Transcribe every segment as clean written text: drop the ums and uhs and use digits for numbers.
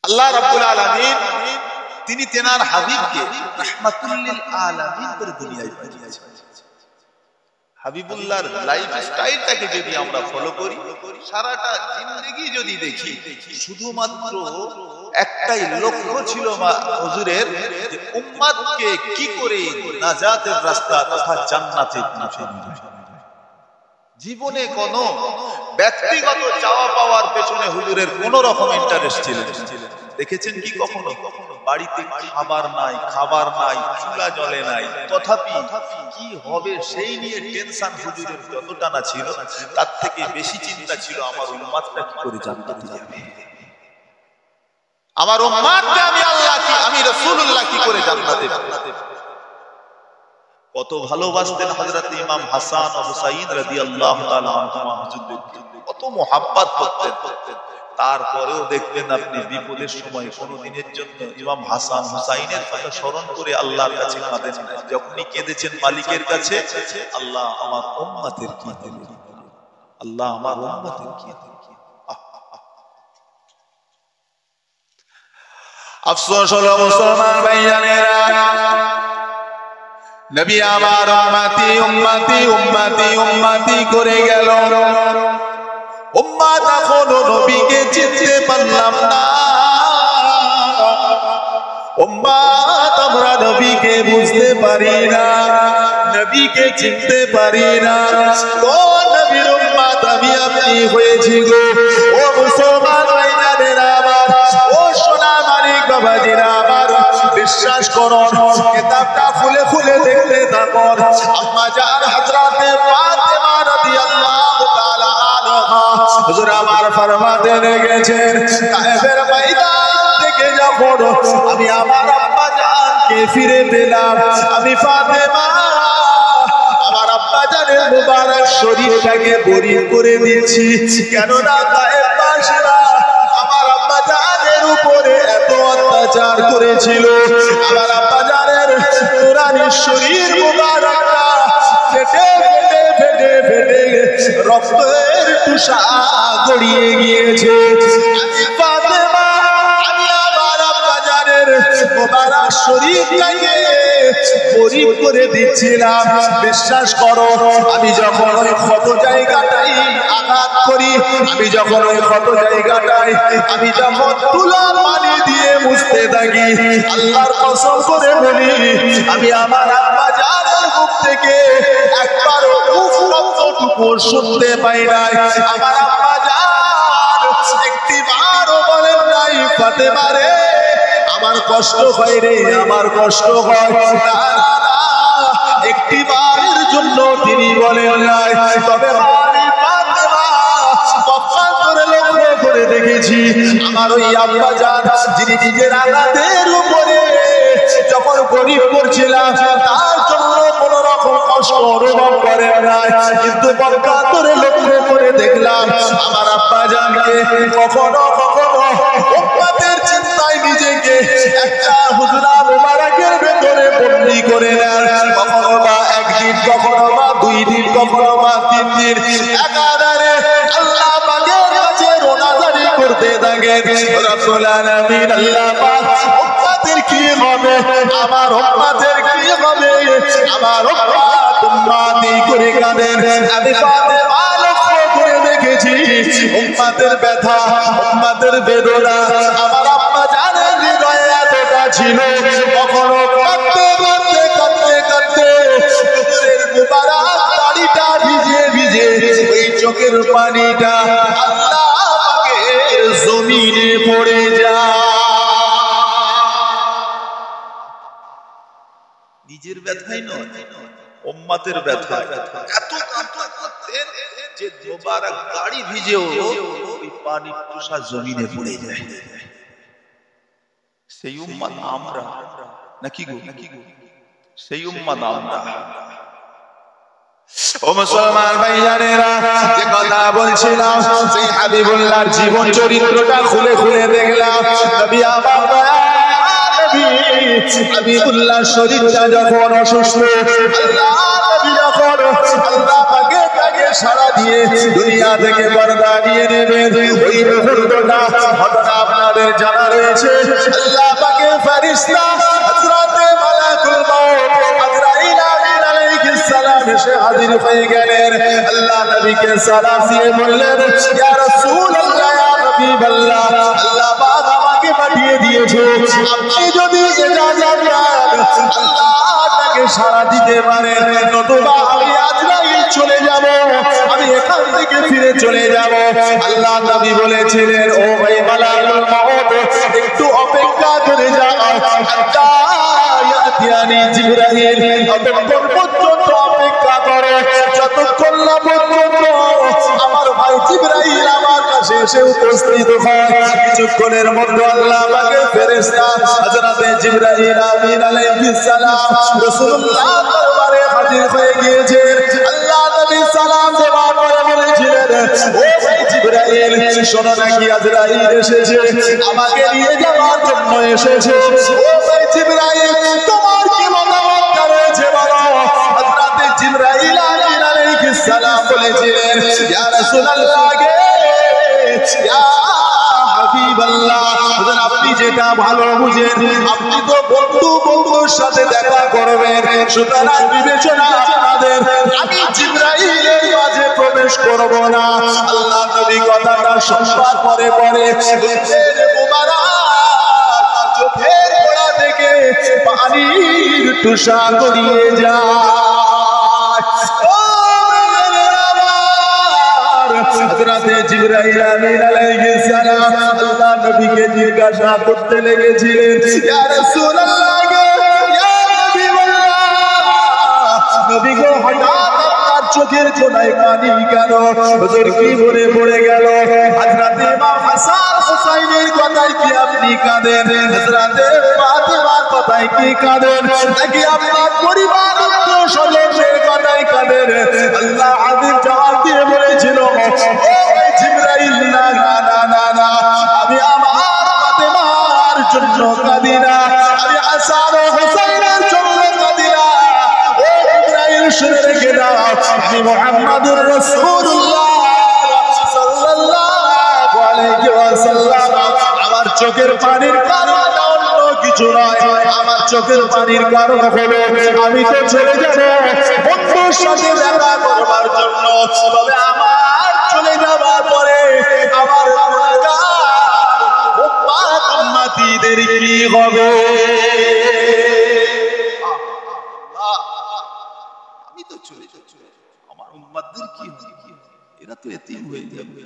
আল্লাহ রাব্বুল আলামিন তিনি তেনার হাবিবকে রাহমাতুল লিল আলামিন করে দুনিয়ায় পাঠিয়েছেন। হাবিবুল্লাহর লাইফ স্টাইলটাকে যদি আমরা ফলো করি, সারাটা জিন্দেগি যদি দেখি, শুধুমাত্র একটাই লক্ষ্য ছিল হুজুরের, যে উম্মতকে কি করে নাজাতের রাস্তা তথা জান্নাতে পৌঁছে দিবে। জীবনে কোনো ব্যক্তিগত চাওয়া পাওয়ার পেছনে হুজুরের কোন রকম ইন্টারেস্ট ছিল না। দেখেছেন কি কখনো বাড়িতে খাবার নাই, চুলা জ্বলে নাই, তথাপি কি হবে সেই নিয়ে টেনশন হুজুরের যতটা না ছিল, তার থেকে বেশি চিন্তা ছিল আমার উম্মতটা কি করে জান্নাতে যাবে, আমার উম্মতকে আমি রাসূলুল্লাহ কি করে জান্নাতে যাবে। কত ভালোবাসতেন হযরত ইমাম হাসান ও হুসাইন রাদিয়াল্লাহু তাআলা আনহুমা হুজুরদের, কত মোহাব্বত করতেন। তারপরেও দেখবেন আপনি বিপদের সময় কোনদিনের জন্য ইমাম হাসান হুসাইনের কথা স্মরণ করে আল্লাহর কাছে কাঁদেন না। যখনই কেঁদেছেন মালিকের কাছে, আল্লাহ আমার উম্মতের কি হবে, আল্লাহ আমার উম্মতের কি হবে। আফসোস হলো মুসলমান ভাইজানেরা, নবী আমার উম্মতি উম্মতি উম্মতি উম্মতি করে গেল, উম্মত এখনো নবীকে চিনতে পারলাম না। উম্মত আমরা নবীকে বুঝতে পারি না, নবীকে চিনতে পারি না। ও নবীর উম্মত আমি আপনি হয়েছি গো। ও মুসলমান ভাইজানেরা আমার, ও সোনা মানিক বাবাজিরা আমার, বিশ্বাস করুন, কিতাবটা খুলে খুলে দেখতে থাকুন। আম্মা জান হযরতে ফাতেমা রাদিয়াল্লাহু তাআলা আনহা হুজুর আমার ফরমাতে লেগেছেন, তায়েফের ময়দান থেকে যখন আমি আমার আম্মা জানকে ফিরে পেলাম, আমি ফাতেমা আমার আব্বা জানের মুবারক শরীরটাকে বরী করে দিচ্ছি, কেননা তায়েফবাসীরা আমার আব্বা জানের উপরে এত অত্যাচার করেছিল। আমার আব্বা জানের নূরানি শরীর মুবারকটা ফেটে ফেটে ফেটে ফেটে রক্তের তুষা গড়িয়ে গিয়েছে। আমি ফাতেমা, আমি আমার আব্বা জানের মুবারক শরীরটাকে বরী করে দিচ্ছিলাম। বিশ্বাস করো, আমি যখন ওই ক্ষত জায়গাটাই আঘাত করি, আমি যখন ওই ক্ষত জায়গাটাই আমি যখন তুলা পানি দিয়ে মুছতে থাকি, আল্লাহর কসম করে বলি আমি আমার আব্বা জানের মুখ থেকে একবারও উফ শব্দটুকু শুনতে পাই নাই। আমার আব্বা জান একটিবারও বলেন নাই ফাতেমা রে আমার কষ্ট হয় রে, আমার কষ্ট হয় না, একটিবারের জন্য তিনি বলেন নাই। তবে আমি ফাতেমা পক্ষান্তরে লক্ষ্য করে দেখেছি, আমার ওই আব্বা জান যিনি নিজের আঘাতের উপরে যখন গরিব করছিলাম, তার জন্য কোন রকম কষ্ট অনুভব করে নাই, কিন্তু পক্ষান্তরে লক্ষ্য করে দেখলাম আমার আব্বা জানকে কখনো কখনো উম্মতের চিন্তায় নিজেকে একটা হুজরা মুবারকের ভেতরে বন্দী করে নেন। কখনো বা একদিন, কখনো বা 2 দিন, কখনো বা 3 দিন একাধারে আল্লাহ পাকের কাছে রোনাজারি করতে থাকেন। রব্বুল আলামিন আল্লাহ পাক উম্মতের কি হবে, আমার উম্মতের কি হবে, আমার উম্মত উম্মতি করে কাঁদেন। আমি ফাতেমা লক্ষ্য করে দেখেছি উম্মতের ব্যথা, উম্মতের বেদনা আমার আব্বা জানের হৃদয়ে এতটা ছিল, কখনো কাঁদতে কাঁদতে কাঁদতে কাঁদতে চোখের মুবারক দাড়িটা ভিজে ভিজে ওই চোখের পানিটা আল্লাহ পাকের জমিনে পড়ে যায়। নিজের ব্যথাই নয়, উম্মতের ব্যথা। এত কাঁদতেন যে মুবারক দাড়ি ভিজেও ওই পানির তুষার জমিনে পড়ে যায়। সেই উম্মত আমরা নাকি গো, সেই উম্মত আমরা। ও মুসলমান ভাইজানেরা, যে কথা বলছিলাম সেই হাবিবুল্লাহর জীবন চরিত্রটা খুলে খুলে দেখলাম। নবী আমার দয়া নবী হাবিবুল্লাহ শরীরটা যখন অসুস্থ, আল্লাহ নবী যখন আল্লাহ পাকের কাছে সাড়া দিয়ে দুনিয়া থেকে পর্দা নিয়ে নেবেন, ওই মুহূর্তটা ঘটনা আপনাদের জানা রয়েছে আল্লাহ পাকের ফেরেশতা হযরতে মালাকুল মউত আজরাইল আলাইহিস সালাম এসে হাজির হয়ে গেলেন আল্লাহ নবীকে সালাম দিয়ে বললেন ইয়া রাসূলুল্লাহ ইয়া হাবিবাল্লাহ আল্লাহ পাক আমাকে পাঠিয়ে দিয়েছে আপনি যদি ইজাজত দেন আল্লাহকে সাড়া দিতে পারেন নতুবা আমি আজরাইল চলে যাব আমি এখান থেকে ফিরে চলে যাব আল্লাহ নবী বলেছিলেন ও ভাই মালাকুল মউত একটু অপেক্ষা করে যাও হাত্তা ইয়াতিয়ানি জিবরাইল ততক্ষণ পর্যন্ত অপেক্ষা করো যতক্ষণ না পর্যন্ত আমার ভাই জিবরাইল আমার কাছে এসে উপস্থিত হয় কিছুক্ষণের মধ্যে আল্লাহ পাকের ফেরেশতা হযরতে জিবরাইল আমিন আলাইহিস সালাম রাসূলুল্লাহ দরবারে হাজির হয়ে গিয়েছে আল্লাহ নবী সালাম দেওয়ার পরে বলেছিলেন ও ভাই জিবরাইল শোনো নাকি আজরাইল এসেছে আমাকে নিয়ে যাওয়ার জন্য এসেছে ও ভাই জিবরাইল তোমার কি মতামত রয়েছে বলো হযরতে জিবরাইল আমিন আলাইহিস সালাম বলেছিলেন ইয়া রাসূলুল্লাহ ইয়া হাবিবাল্লাহ আপনি যেটা ভালো বুঝেন আপনি তো বন্ধুর সাথে দেখা করবেন সুতরাং বিবেচনা আপনাদের আমি জিবরাইলের মাঝে প্রবেশ করব না আল্লাহ নবী কথাটা শুনবার পরে চোখের মোবারক চোখের কোণা থেকে পানির তুষা গড়িয়ে যায় হযরতে জিবরাইল আমিন আলাইহিস সালাম আল্লাহ নবীকে জিজ্ঞাসা করতে লেগেছিলেন ইয়া রাসূলুল্লাহ ইয়া হাবিবাল্লাহ নবী গো হঠাৎ আপনার চোখের কোণায় পানি কেন হুজুর কি মনে পড়ে গেল হযরতে ইমাম হাসান হুসাইনের কথায় কি আপনি কাঁদেন হযরতে ফাতিমার কথায় কি কাঁদেন নাকি আপনার পরিবার আত্মীয়-স্বজনের কথায় কাঁদেন আল্লাহ হাবিব জবাব দিয়ে বলেছিল জিবরাইল না আমি আমার ফাতেমার জন্য কাঁদি না আমি হাসান ও হুসাইনের জন্য কাঁদি না ও জিবরাইল শুনে রেখে দাও আমি মুহাম্মাদুর রাসূলুল্লাহ সাল্লাল্লাহু আলাইহি ওয়াসাল্লাম আমার চোখের পানির কারণ অন্য কিছু নয় আমার চোখের পানির কারণ হলো আমি তো চলে যাব বন্ধুর সাথে দেখা করবার জন্য তবে আমার চলে যাবার পরে আমার উম্মতিদের কি হবে আমি তো চলে যাব আমার উম্মতদের কি হবে এরা তো এতিম হয়ে যাবে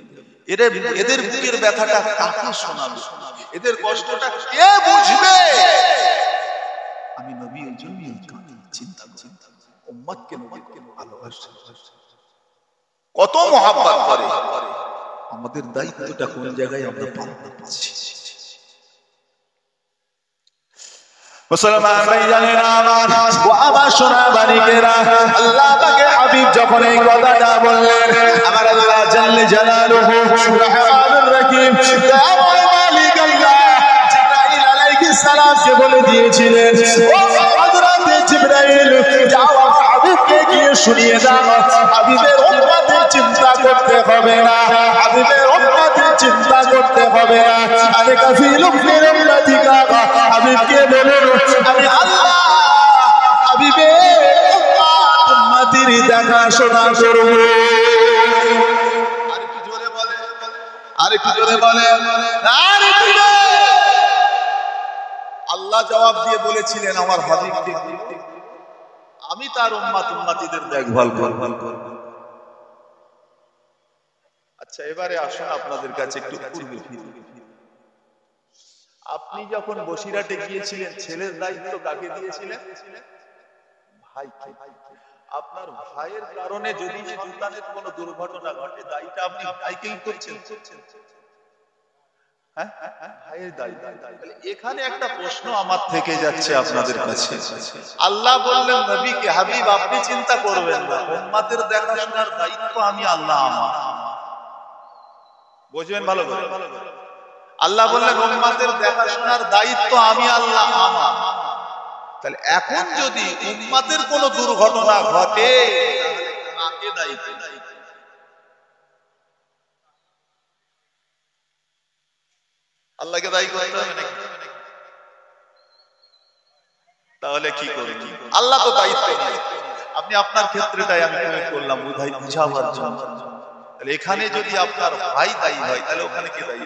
এদের বুকের ব্যথাটা কাকে শোনাবে এদের কষ্টটা কে বুঝবে আমি নবী এর জন্য চিন্তা উম্মতকে ভালোবাসে কত মহব্বত করে আমাদের দায়িত্বটা কোন জায়গায় আমরা পালন করছি মুসলমান ভাইজানেরা আমার ও আমার সোনা বাড়িকেরা আল্লাহ পাকের হাবিব যখন এই কথাটা বললেন আমার আল্লাহ জাল্লে জালালুহু রহমানুর রহিম দয়াময় মালিক আল্লাহ জিবরাইল আলাইহিস সালামকে বলে দিয়েছিলেন ও হযরতে জিবরাইল যাও আমার হাবিবকে গিয়ে শুনিয়ে দাও হাবিবের উম্মতের চিন্তা করতে হবে না হাবিবের উম্মতের চিন্তা করতে হবে না আরে কাফিলুম ফির উম্মতিকা হাবিবকে বলুন আমি আল্লাহ হাবিবের উম্মতির দেখাশোনা করব আরেকটু জোরে বলে আল্লাহ জবাব দিয়ে বলেছিলেন আমার হাবিবকে আমি তার উম্মতিদের দেখভাল করব আচ্ছা এবারে আসুন আপনাদের কাছে একটু পূর্বে ফিরি আপনি যখন বসিরহাটে গিয়েছিলেন ছেলের দায়িত্ব কাকে দিয়েছিলেন ভাইকে আপনার ভাইয়ের কারণে যদি সন্তানের কোনো দুর্ঘটনা ঘটে দায়টা আপনি ভাইকেই করছেন হ্যাঁ ভাইয়ের দায়িত্ব এখানে একটা প্রশ্ন আমার থেকে যাচ্ছে আপনাদের কাছে আল্লাহ বললেন নবীকে হাবিব আপনি চিন্তা করবেন না উম্মতের দেখাশোনার দায়িত্ব আমি আল্লাহ আমার বুঝবেন ভালো করে আল্লাহ বললেন উম্মতের দেখাশোনার দায়িত্ব আমি আল্লাহ আমার তাহলে এখন যদি উম্মতের কোনো দুর্ঘটনা ঘটে তাহলে কাকে দায়িত্ব আল্লাহকে দায়ী করতে হবে নাকি? তাহলে কি করবেন? আল্লাহ তো দায়িত্ব নিয়েছে। আপনি আপনার ক্ষেত্রেটাই আমি করলাম বুঝাবার জন্য। তাহলে এখানে যদি আপনার ভাই দায়ী হয় তাহলে ওখানে কে দায়ী?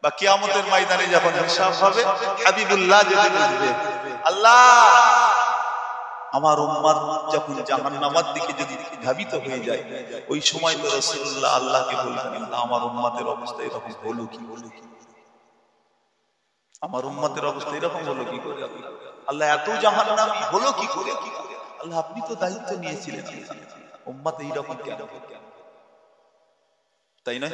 বা কিয়ামতের ময়দানে যখন হিসাব হবে, হাবিবুল্লাহ যদি বুঝবে আল্লাহ আমার উম্মত যখন জাহান্নামের দিকে যদি ধাবিত হয়ে যায়, ওই সময় তো রাসূলুল্লাহ আল্লাহকে বলবেন আমার উম্মতের অবস্থা এরকম হলো কি? আমার উম্মতের অবস্থা এরকম হলো কি করে? আল্লাহ এত জাহান্নামী হলো কি করে? আল্লাহ আপনি তো দায়িত্ব নিয়েছিলেন, উম্মত এইরকম কেন? তাই না?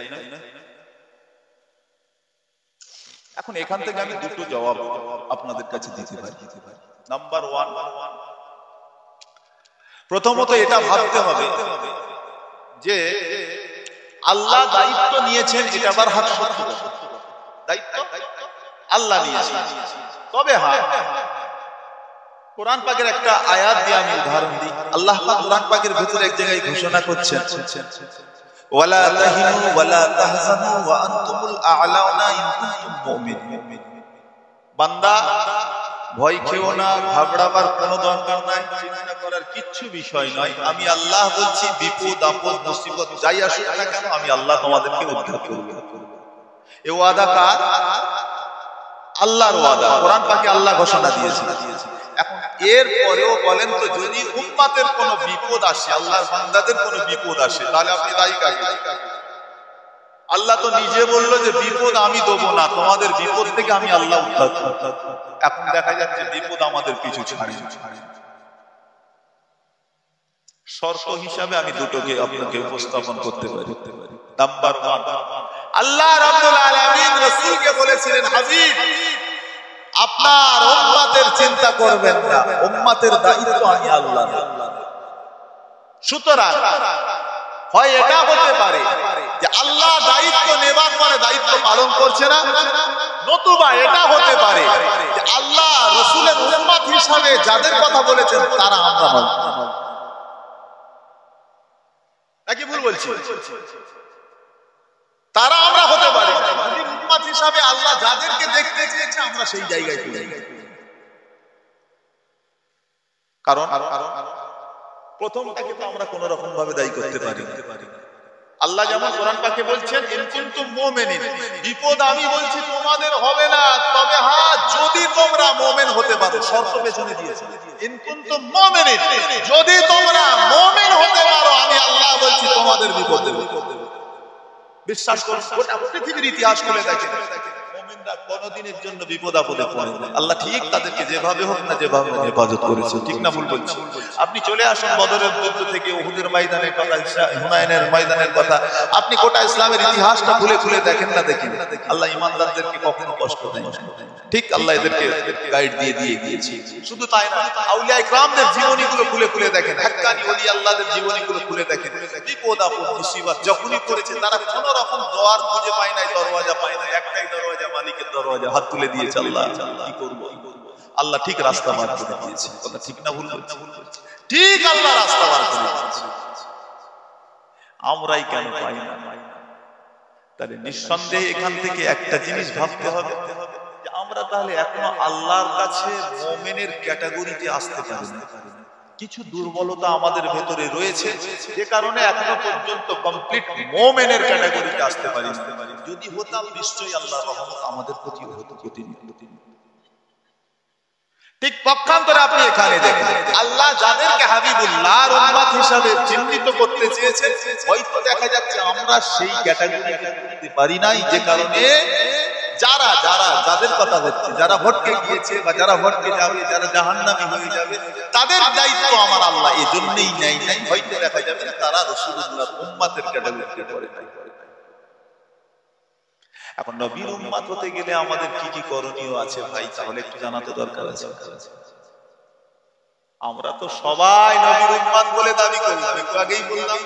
এখন এখান থেকে আমি দুটো জবাব আপনাদের কাছে দিতে পারি। নাম্বার 1, প্রথমত এটা ভাবতে হবে যে আল্লাহ দায়িত্ব নিয়েছেন, এটা আবার হাত সত্য দায়িত্ব আল্লাহ নিয়েছেন। তবে হ্যাঁ, কোরআন পাকের একটা আয়াত দিয়ে আমি উদাহরণ দিই। আল্লাহ পাক কোরআন পাকের ভিতরে এক জায়গায় ঘোষণা করছেন ওয়ালা তাহিনু ওয়ালা তাহজানু ওয়া আনতুমুল আ'লাউনা ইন কুনতুম মুমিনিন। বান্দা ভয় খেও না, ঘাবড়াবার কোনো দরকার নাই, চিন্তা করার কিচ্ছু বিষয় নয়। আমি আল্লাহ বলছি বিপদ আপদ মুসিবত যাই আসুক না কেন আমি আল্লাহ তোমাদেরকে উদ্ধার করব। এই ওয়াদা কার? আল্লাহর ওয়াদা। কোরআন পাকে আল্লাহ ঘোষণা দিয়েছেন। এখন এর পরেও বলেন তো যদি উম্মতের কোনো বিপদ আসে, আল্লাহর বান্দাদের কোনো বিপদ আসে, তাহলে আপনি দায়ী কাকে? আল্লাহ তো নিজে বললো যে বিপদ আমি দেবো না, তোমাদের বিপদ থেকে আমি আল্লাহ উদ্ধার করব। এখন দেখা যাচ্ছে বিপদ আমাদের পিছু ছাড়ে। শর্ত হিসাবে আমি দুটোকে আপনাকে উপস্থাপন করতে পারি। নাম্বার 1, আল্লাহ রাব্বুল আলামিন রাসূলকে বলেছিলেন হাবিব আপনার উম্মতের চিন্তা করবেন না, উম্মতের দায়িত্ব আমি আল্লাহ। সুতরাং হয় এটা হতে পারে যে আল্লাহ দায়িত্ব নেবার পরে দায়িত্ব পালন করছে না, নতুবা এটা হতে পারে যে আল্লাহ রাসূলের উম্মত হিসাবে যাদের কথা বলেছেন তারা আমরা নয়। নাকি ভুল বলছি? তারা আমরা হতে পারি উম্মত হিসাবে আল্লাহ যাদেরকে দেখতে চেয়েছে আমরা সেই জায়গায় চলে যাই। কারণ প্রথমটাকে তো আমরা কোন রকম ভাবে দায়ী করতে পারি না। আল্লাহ যেমন কোরআন পাকে বলছেন ইন কুনতুম মুমিনিন, বিপদ আমি বলছি তোমাদের হবে না, তবে হ্যাঁ যদি তোমরা মুমিন হতে পারো। শর্ত পেছনে দিয়েছে ইন কুনতুম মুমিনিন, যদি তোমরা মুমিন হতে পারো আমি আল্লাহ বলছি তোমাদের বিপদ দেব। বিশ্বাস করুন, গোটা পৃথিবীর ইতিহাস খুলে দেখেন মুমিনরা কোনদিনের জন্য বিপদ আপদে পড়ে না। আল্লাহ ঠিক তাদেরকে যেভাবে হোক না যেভাবে হেফাজত করেছে। ঠিক না ভুল বলছি? আপনি চলে আসুন বদরের যুদ্ধ থেকে উহুদের ময়দানের কথা, হুনাইনের ময়দানের কথা, আপনি গোটা ইসলামের ইতিহাসটা খুলে খুলে দেখেন না দেখেন আল্লাহ ঈমানদারদেরকে কখনো কষ্ট দেয় না। ঠিক আল্লাহ এদেরকে গাইড দিয়ে দিয়ে গিয়েছে। শুধু তাই না, আউলিয়া ইকরামদের জীবনীগুলো খুলে খুলে দেখেন, হাক্কানি ওলি আল্লাহদের জীবনীগুলো খুলে দেখেন। বিপদ আপদ মুসিবত যখনই করেছে তারা কোন রকম দোয়ার খুঁজে পায় নাই, দরওয়াজা পায় নাই, একটাই দরওয়াজা মালিকের দরওয়াজা, হাত তুলে দিয়েছে আল্লাহ কি করব। আল্লাহ ঠিক রাস্তা বার করে দিয়েছে। কথা ঠিক না ভুল? ঠিক আল্লাহ রাস্তা বার করে দিয়েছে। আমরাই কেন পাই না? তাহলে নিঃসন্দেহে এখান থেকে একটা জিনিস ভাবতে হবে যে আমরা তাহলে এখনো আল্লাহর কাছে মুমিনের ক্যাটাগরিতে আসতে পারি না। কিছু দুর্বলতা আমাদের ভেতরে রয়েছে যে কারণে এখনো পর্যন্ত কমপ্লিট মুমিনের ক্যাটাগরিতে আসতে পারি না। যদি হতাম নিশ্চয়ই আল্লাহর রহমত আমাদের প্রতি হতো প্রতিনিয়ত। ঠিক পক্ষান্তরে আপনি এখানে দেখেন আল্লাহ যাদেরকে হাবিবুল্লাহর উম্মত হিসাবে চিহ্নিত করতে চেয়েছেন হয়তো দেখা যাচ্ছে আমরা সেই ক্যাটাগরিতে করতে পারি নাই, যে কারণে যারা যারা যাদের কথা হচ্ছে, যারা ভটকে গিয়েছে বা যারা ভটকে যাবে, যারা জাহান্নামী হয়ে যাবে, তাদের দায়িত্ব আমার আল্লাহ এজন্যই নেই নাই। হয়তো দেখা যাবে তারা রাসূলুল্লাহর উম্মতের ক্যাটাগরিতে পড়ে নাই। এখন নবীর উম্মত হতে গেলে আমাদের কি কি করণীয় আছে ভাই, তাহলে একটু জানা তো দরকার আছে। আমরা তো সবাই নবীর উম্মত বলে দাবি করলাম, একটু আগেই বললাম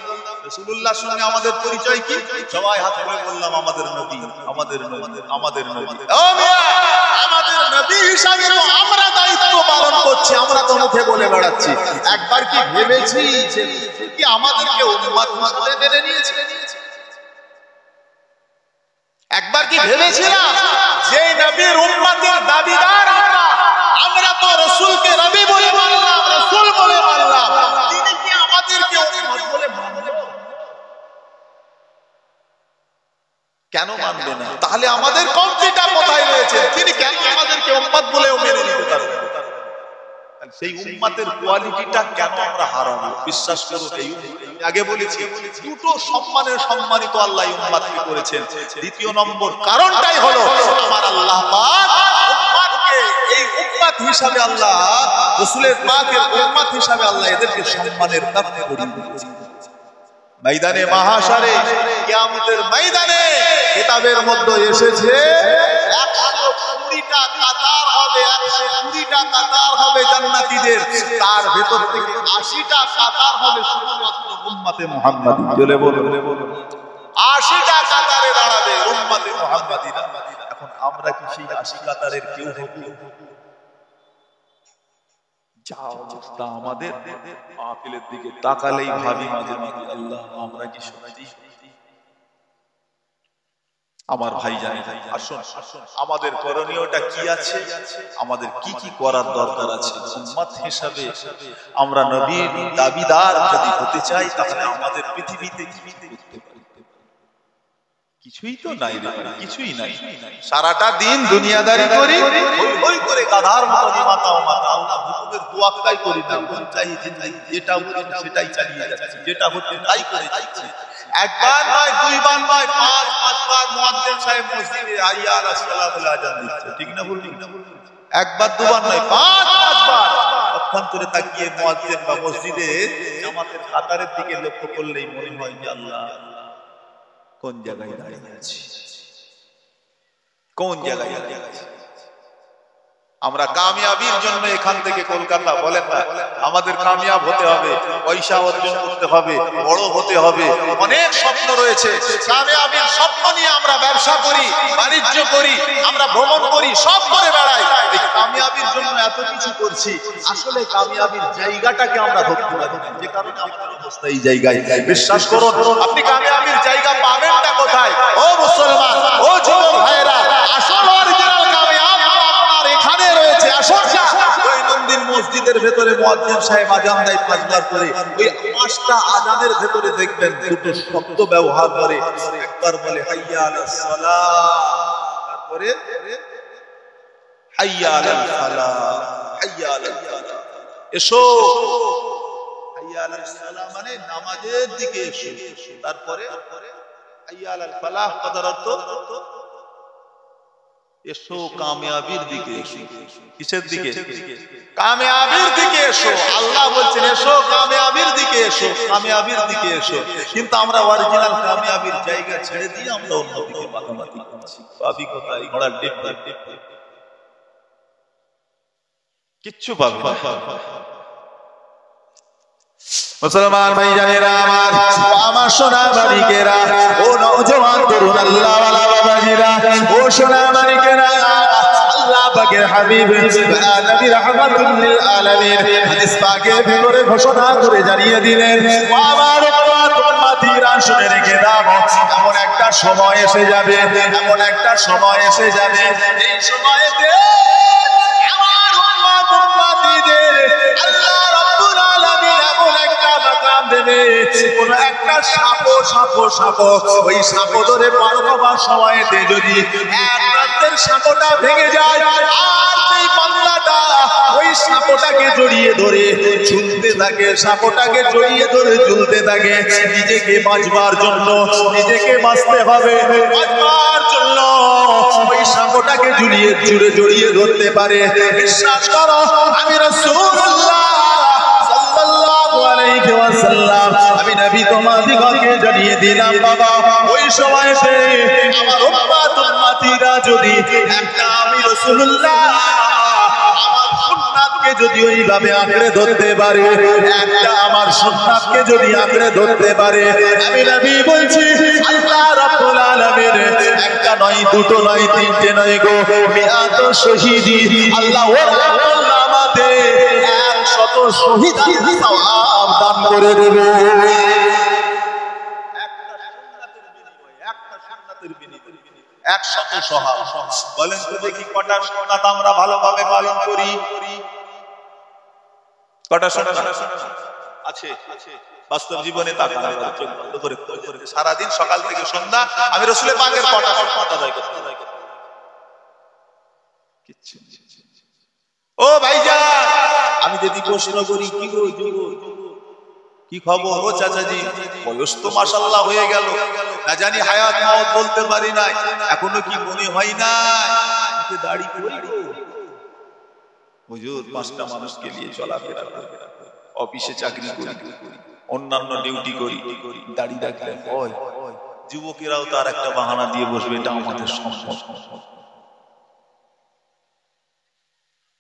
রাসূলুল্লাহর সঙ্গে আমাদের পরিচয় কি, সবাই হাত তুলে বললাম আমাদের নবী, আমাদের নবী, আমাদের নবী। ও মিয়া, আমাদের নবী হিসাবে তো আমরা দায়িত্ব পালন করছি, আমরা তো মুখে বলে বেড়াচ্ছি। একবার কি ভেবেছি যে কি আমাদেরকে উম্মত হিসেবে মেনে নিয়েছে? একবার কি ভেবেছিলাম যে নবীর উম্মতের দাবিদার আমরা তো রাসূলকে নবী বলে মানলাম, রাসূল বলে মানলাম, তিনি কি আমাদেরকে উম্মত বলে মানবে? কেন মানবে না? তাহলে আমাদের কমতিটা কোথায় রয়েছে? তিনি কেন আমাদেরকে উম্মত বলেও মেনে নিতে পারবেন? সেই উম্মতের কোয়ালিটিটা কেন আমরা হারাবো? বিশ্বাস করুন, এই আগে বলেছি দুটো সম্মানিত আল্লাহ উম্মতকে করেছেন। দ্বিতীয় নম্বর কারণটাই হলো আমার আল্লাহ পাক উম্মতকে এই উম্মত হিসাবে, আল্লাহ রাসূলের পাকের উম্মত হিসাবে আল্লাহ এদেরকে সম্মানের প্রাপ্ত করে দিয়েছেন। ময়দানে মাহশারে, কিয়ামতের ময়দানে কিতাবের মধ্যে এসেছে 120টা কাতার হবে, 120টা কাতার হবে জান্নাতীদের, তার ভেতর থেকে 80টা কাতার হবে শুধুমাত্র উম্মতে মুহাম্মাদী। চলে বলুন 80টা কাতারে দাঁড়াবে উম্মতে মুহাম্মাদী। এখন আমরা কি সেই 80 কাতারের কেউ হব? যা অবস্থা আমাদের, মাহফিলের দিকে তাকালেই ভাবি মাঝে মাঝে আল্লাহ আমরা কি সত্যি? আমার ভাই জানে, আসুন আমাদের করণীয়টা কি আছে, আমাদের কি কি করার দরকার আছে। উম্মত হিসাবে আমরা নবীর দাবিদার যদি হতে চাই, তাহলে আমাদের পৃথিবীতে কি করতে পারি? কিছুই তো নাই রে, কিছুই নাই। সারাটা দিন দুনিয়াদারি করি, ওই করে গাধার মতো মাথা আল্লাহ হুকুমের তোয়াক্কাই করি না, যেটা হচ্ছে সেটাই চালিয়ে যাচ্ছে, যেটা হচ্ছে তাই করে যাচ্ছে। একবার নয়, দুইবার নয়, 5-5 বার মুয়াজ্জিন সাহেব মসজিদে হাইয়া আলাস সালাহ বলে আযান দিচ্ছে, ঠিক না বলুন? একবার দুবার নয়, 5-5 বার। অক্ষান্তরে তাকিয়ে মুয়াজ্জিন বা মসজিদে জামাতের কাতারের দিকে লক্ষ্য করলেই মনে হয় যে আল্লাহ কোন জায়গায় দাঁড়িয়ে আছি, কোন জায়গায় দাঁড়িয়ে আছি। আমরা কামিয়াবির জন্য এখান থেকে কলকাতা বলেন না, আমাদের কামিয়াব হতে হবে, পয়সা অর্জন করতে হবে, বড় হতে হবে, অনেক স্বপ্ন রয়েছে। কামিয়াবির স্বপ্ন নিয়ে আমরা ব্যবসা করি, বাণিজ্য করি, আমরা ভ্রমণ করি, সব করে বেড়াই। এই কামিয়াবির জন্য এত কিছু করছি, আসলে কামিয়াবির জায়গাটাকে আমরা ধরতে পারি না, যে কারণে আমাদের অবস্থা এই জায়গায়। বিশ্বাস করুন, আপনি কামিয়াবির জায়গা পাবেনটা কোথায়? ও মুসলমান, ও যুবক ভাইরা, আসল অরিজিনাল কামিয়াব আপনার এখানে রয়েছে। আসল দৈনন্দিন মসজিদের ভেতরে মুয়াজ্জিন সাহেব আযান দেয় 5 বার করে, ওই 5টা আযানের ভেতরে দেখবেন দুটো শব্দ ব্যবহার করে। একবার বলে হাইয়া আলাস সালাহ, তারপরে হাইয়া আলাল ফালাহ, হাইয়া আলাল ফালাহ, এসো। হাইয়া আলাল সালাহ মানে নামাজের দিকে এসো, তারপরে হাইয়া আলাল ফালাহ কথার অর্থ এসো কামিয়াবির দিকে। কিসের দিকে? কামিয়াবির দিকে এসো। আল্লাহ বলছেন এসো কামিয়াবির দিকে এসো, কামিয়াবির দিকে এসো। কিন্তু আমরা অরিজিনাল কামিয়াবির জায়গা ছেড়ে দিয়ে আমরা অন্যদিকে মাতামাতি করছি। পাবি কোথায়? ঘোড়ার ডিপ কিচ্ছু পাবি না। মুসলমান ভাই জানেরা আমার সোনা মানিকেরা, ও নওজওয়ান তরুণ আল্লাহ ওয়ালা বাবাজিরা, ও সোনা মানিকেরা, আল্লাহ পাকের হাবিব নবী রাহমাতুল লিল আলামিন হাদিস পাকের ভিতরে ঘোষণা করে জানিয়ে দিলেন, আমার উম্মতিরা শুনে রেখে দাও, এমন একটা সময় এসে যাবে, এমন একটা সময় এসে যাবে, এই সময়তে আমার উম্মতিদের আল্লাহ রাব্বুল আলামিন এমন একটা মাকাম দেবে, কোন একটা সাপ ওই সাপ ধরে পার হবার সময়তে যদি এক প্রান্তের সাপটা ভেঙে যায়, আর সেই বান্দাটা ওই সাপটাকে জড়িয়ে ধরে ঝুলতে থাকে, সাপটাকে জড়িয়ে ধরে ঝুলতে থাকে। নিজেকে বাঁচবার জন্য, নিজেকে বাঁচতে হবে, বাঁচবার জন্য ওই সাপটাকে জড়িয়ে ধরতে পারে। বিশ্বাস করো, আমি রাসূলুল্লাহ সাল্লাল্লাহু আলাইহি ওয়াসাল্লাম, আমি নবী তোমাদিগকে জানিয়ে দিলাম বাবা, ওই সময়তে আমার উম্মতিরা যদি একটা আমি রাসূলুল্লাহ আমার সুন্নাতকে যদি ওইভাবে আঁকড়ে ধরতে পারে, একটা আমার সুন্নাতকে যদি আঁকড়ে ধরতে পারে, আমি নবী বলছি আল্লাহ রাব্বুল আলামিন একটা নয়, দুটো নয়, তিনটে নয় গো, মিআত শহীদি আল্লাহ ওর নামাতে 100 শহীদের সওয়াব দান করে দেবে। একটা সুন্নাতের বিনিময়ে 100 সোহাগ। বলেন তো দেখি কটা সুন্নাত আমরা ভালোভাবে পালন করি? কটা সুন্নাত আছে বাস্তব জীবনে? তাকান সারাদিন সকাল থেকে সন্ধ্যা আমি রাসূলের পাকের কটা সুন্নাত আদায় করতে? কিচ্ছু। ও ভাইজান, আমি যদি প্রশ্ন করি কি গো কি খবর, ও চাচাজি বয়স তো মাশাআল্লাহ হয়ে গেল, না জানি হায়াত মওত বলতে পারি নাই, এখনো কি মনে হয় না দাড়ি করি গো? হুজুর 5টা মানুষকে নিয়ে চলাফেরা করি, অফিসে চাকরি করি, অন্যান্য ডিউটি করি, দাড়ি রাখলে হয়। যুবকেরাও তার একটা বাহানা দিয়ে বসবে, এটা আমাদের সম্পদ।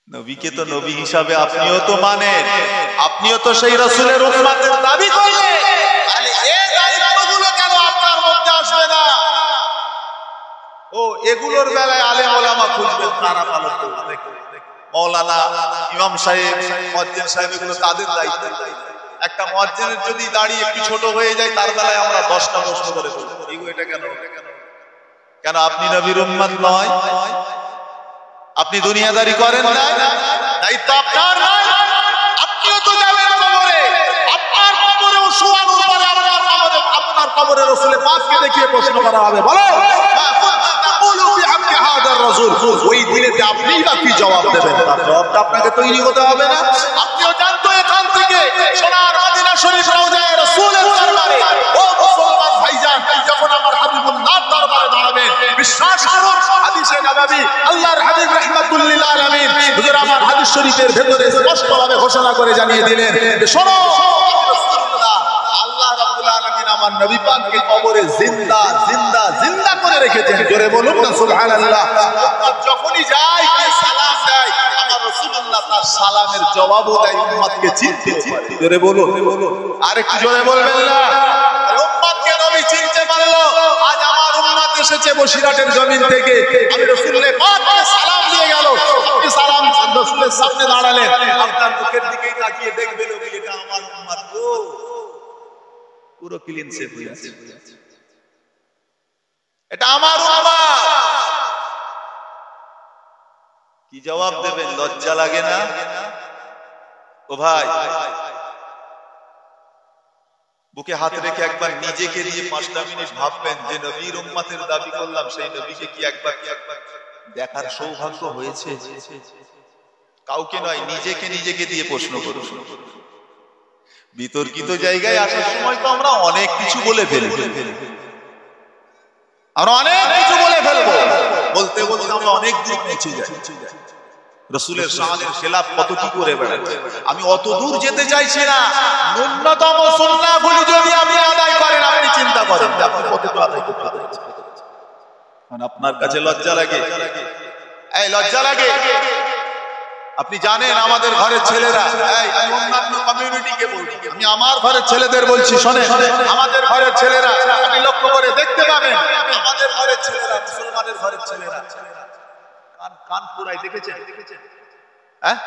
নবীকে তো নবী হিসাবে আপনিও তো মানেন, আপনিও তো সেই রাসূলের উম্মতের দাবি করেন, তাহলে এই দায়িত্বগুলো কেন আপনার মধ্যে আসবে না? ও এগুলোর বেলায় আলেম ওলামা খুঁজবেন, তারা পালন করবে। মাওলানা, ইমাম সাহেব, মুয়াজ্জিন সাহেব, এগুলো তাদের দায়িত্ব। একটা মুয়াজ্জিনের যদি দাড়ি একটু ছোট হয়ে যায়, তার বেলায় আমরা 10টা প্রশ্ন করে বলবো, এটা কেন? কেন আপনি নবীর উম্মত নয়? আপনি দুনিয়াদারি করেন না? দায়িত্ব আপনার নয়? আপনিও তো যাবেন কবরে, আপনার কবরেও শোয়ানোর পরে আপনার কবরে রাসূলের পাককে দেখিয়ে প্রশ্ন করা হবে। বলো তাকুলু ফি হাক্কি হাদার রাসূল, ওই দিনেতে আপনিই বা কি জবাব দেবেন? তার জবাবটা আপনাকে তৈরি হতে হবে না? আপনিও জানতো এখান থেকে সোনার মদিনা শরীফ রওজায়ে রাসূলের দরবারে, ও মুসলমান ভাইজান, যখন আমার হাবিবুল্লাহর দরবারে দাঁড়াবেন, বিশ্বাস করুন হাদিসে নববী আল্লাহর হাবিব রাহমাতুল লিল আলামিন হুজুর আমার হাদিস শরীফের ভেতরে স্পষ্টভাবে ঘোষণা করে জানিয়ে দিলেন, শোনো রাসূলুল্লাহ, আল্লাহ রাব্বুল আলামিন আমার নবী পাককে কবরে জিন্দা জিন্দা জিন্দা করে রেখেছেন। জোরে বলুন না সুবহানাল্লাহ। যখনই যায় কে সালাম দেয়, আমার রাসূলুল্লাহ তার সালামের জবাবও দেয়, উম্মতকে চিনতে পারে। জোরে বলুন, আরেকটু জোরে বলবেন না? উম্মতকে নবী চিনতে পারলো। আজ আমার উম্মত এসেছে বসিরহাটের জমিন থেকে, আমি রাসূলের পাককে সালাম দিয়ে গেল, আপনি সালাম রাসূলের সামনে দাঁড়ালেন, আপনার মুখের দিকেই তাকিয়ে দেখবেন এটা আমার উম্মত গো, পুরো ক্লিন সেভ হয়ে আছে, এটা আমার উম্মত। কি জবাব দেবেন? লজ্জা লাগে না? ও ভাই, বুকে হাত রেখে একবার নিজেকে নিয়ে 5টা মিনিট ভাববেন যে নবীর উম্মতের দাবি করলাম, সেই নবীকে কি একবার দেখার সৌভাগ্য হয়েছে? কাউকে নয়, নিজেকে দিয়ে প্রশ্ন করুন। বিতর্কিত জায়গায় আসার সময় তো আমরা অনেক কিছু বলে ফেলি, আমরা অনেক কিছু বলে ফেলবো, বলতে বলতে আমরা অনেক দূর পৌঁছে যাই। রাসূলের শানের খেলাফ কত কি করে বেড়াচ্ছে। আমি অত দূর যেতে চাইছি না, ন্যূনতম সুন্নাহগুলো যদি আপনি আদায় করেন, আপনি চিন্তা করেন যে আপনি কতটুকু আদায় করতে পারছেন। কারণ আপনার কাছে লজ্জা লাগে, এই লজ্জা লাগে। আপনি জানেন আমাদের ঘরের ছেলেরা, আমি অন্যান্য কমিউনিটিকে বলছি, আমি আমার ঘরের ছেলেদের বলছি, শোনেন, আমাদের ঘরের ছেলেরা আপনি লক্ষ্য করে দেখতে পাবেন, আমাদের ঘরের ছেলেরা, মুসলমানের ঘরের ছেলেরা কান পুরাই দেখেছেন? হ্যাঁ,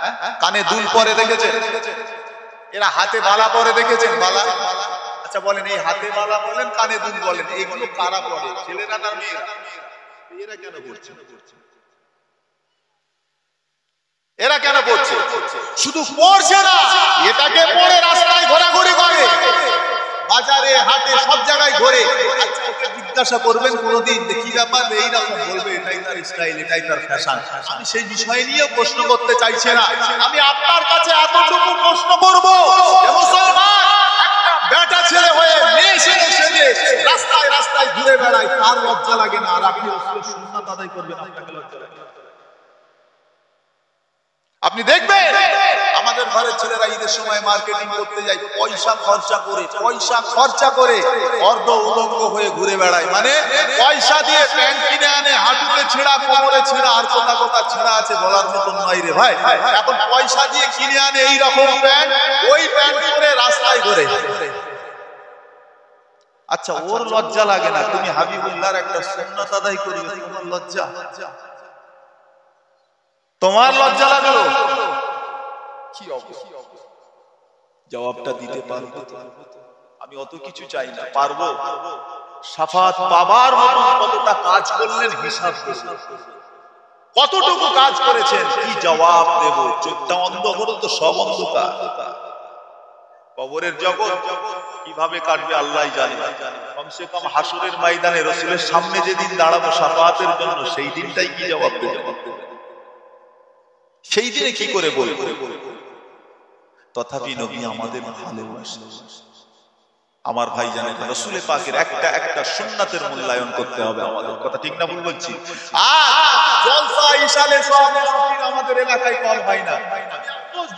কানে দুল পরে দেখেছেন? এরা হাতে বালা পরে দেখেছেন? বালা, আচ্ছা বলেন, এই হাতে বালা বলেন, কানে দুল বলেন, এইগুলো কারা পরে, ছেলেরা না মেয়েরা? এরা কেন পড়ছে? এরা কেন পড়ছে? শুধু পড়ছে না, এটাকে পড়ে রাস্তায় ঘোরাঘুরি করে, বাজারে হাটে সব জায়গায় ঘোরে। আচ্ছা ওকে জিজ্ঞাসা করবেন কোনদিন কি ব্যাপার, এইরকম বলবে এটাই তার স্টাইল, এটাই তার ফ্যাশন। আমি সেই বিষয় নিয়ে প্রশ্ন করতে চাইছি না, আমি আপনার কাছে এতটুকু প্রশ্ন করব, মুসলমান একটা বেটা ছেলে হয়ে মেয়ে ছেলে সেজে রাস্তায় রাস্তায় ঘুরে বেড়ায়, তার লজ্জা লাগে না? আর আপনি রাসূলের সুন্নাত আদায় করবেন, আপনাকে লজ্জা লাগে? আপনি দেখবেন আমাদের ঘরের ছেলেরা ঈদের সময় মার্কেটিং করতে যায়, পয়সা খরচা করে অর্ধ উলঙ্গ হয়ে ঘুরে বেড়ায়, মানে পয়সা দিয়ে প্যান্ট কিনে আনে, হাঁটুতে ছেঁড়া, কোমরে ছেঁড়া, আর কোথা ছেঁড়া আছে বলার মতন নয় রে ভাই। এখন পয়সা দিয়ে কিনে আনে এই রকম প্যান্ট, ওই প্যান্ট পরে রাস্তায় ঘুরে। আচ্ছা ওর লজ্জা লাগে না? তুমি হাবিবুল্লাহর একটা সুন্নাত আদায় করবে, তোমার লজ্জা? তোমার লজ্জা লাগলো? কি অবস্থা? জবাবটা দিতে পারবো? আমি অত কিছু চাই না, পারবো? শাফাত পাবার মতো কতটা কাজ করলেন হিসাব করুন, কতটুকু কাজ করেছেন, কি জবাব দেব? চোখটা অন্ধ করো তো সব অন্ধকার। কবরের জগৎ কিভাবে কাটবে আল্লাহই জানে। কমসে কম হাসরের ময়দানে রাসূলের সামনে যেদিন দাঁড়াবো শাফাতের জন্য, সেই দিনটাই কি জবাব দেব? সেই দিনে কি করে বলবো? তথাপি নবী আমাদের ভালোবাসেন। আমার ভাই জানেন রাসূল পাকের একটা একটা সুন্নাতের মূল্যায়ন করতে হবে আমাদের। কথা ঠিক না ভুল বলছি? জলসা ইশালে সব আমাদের এলাকায় কম হয় না।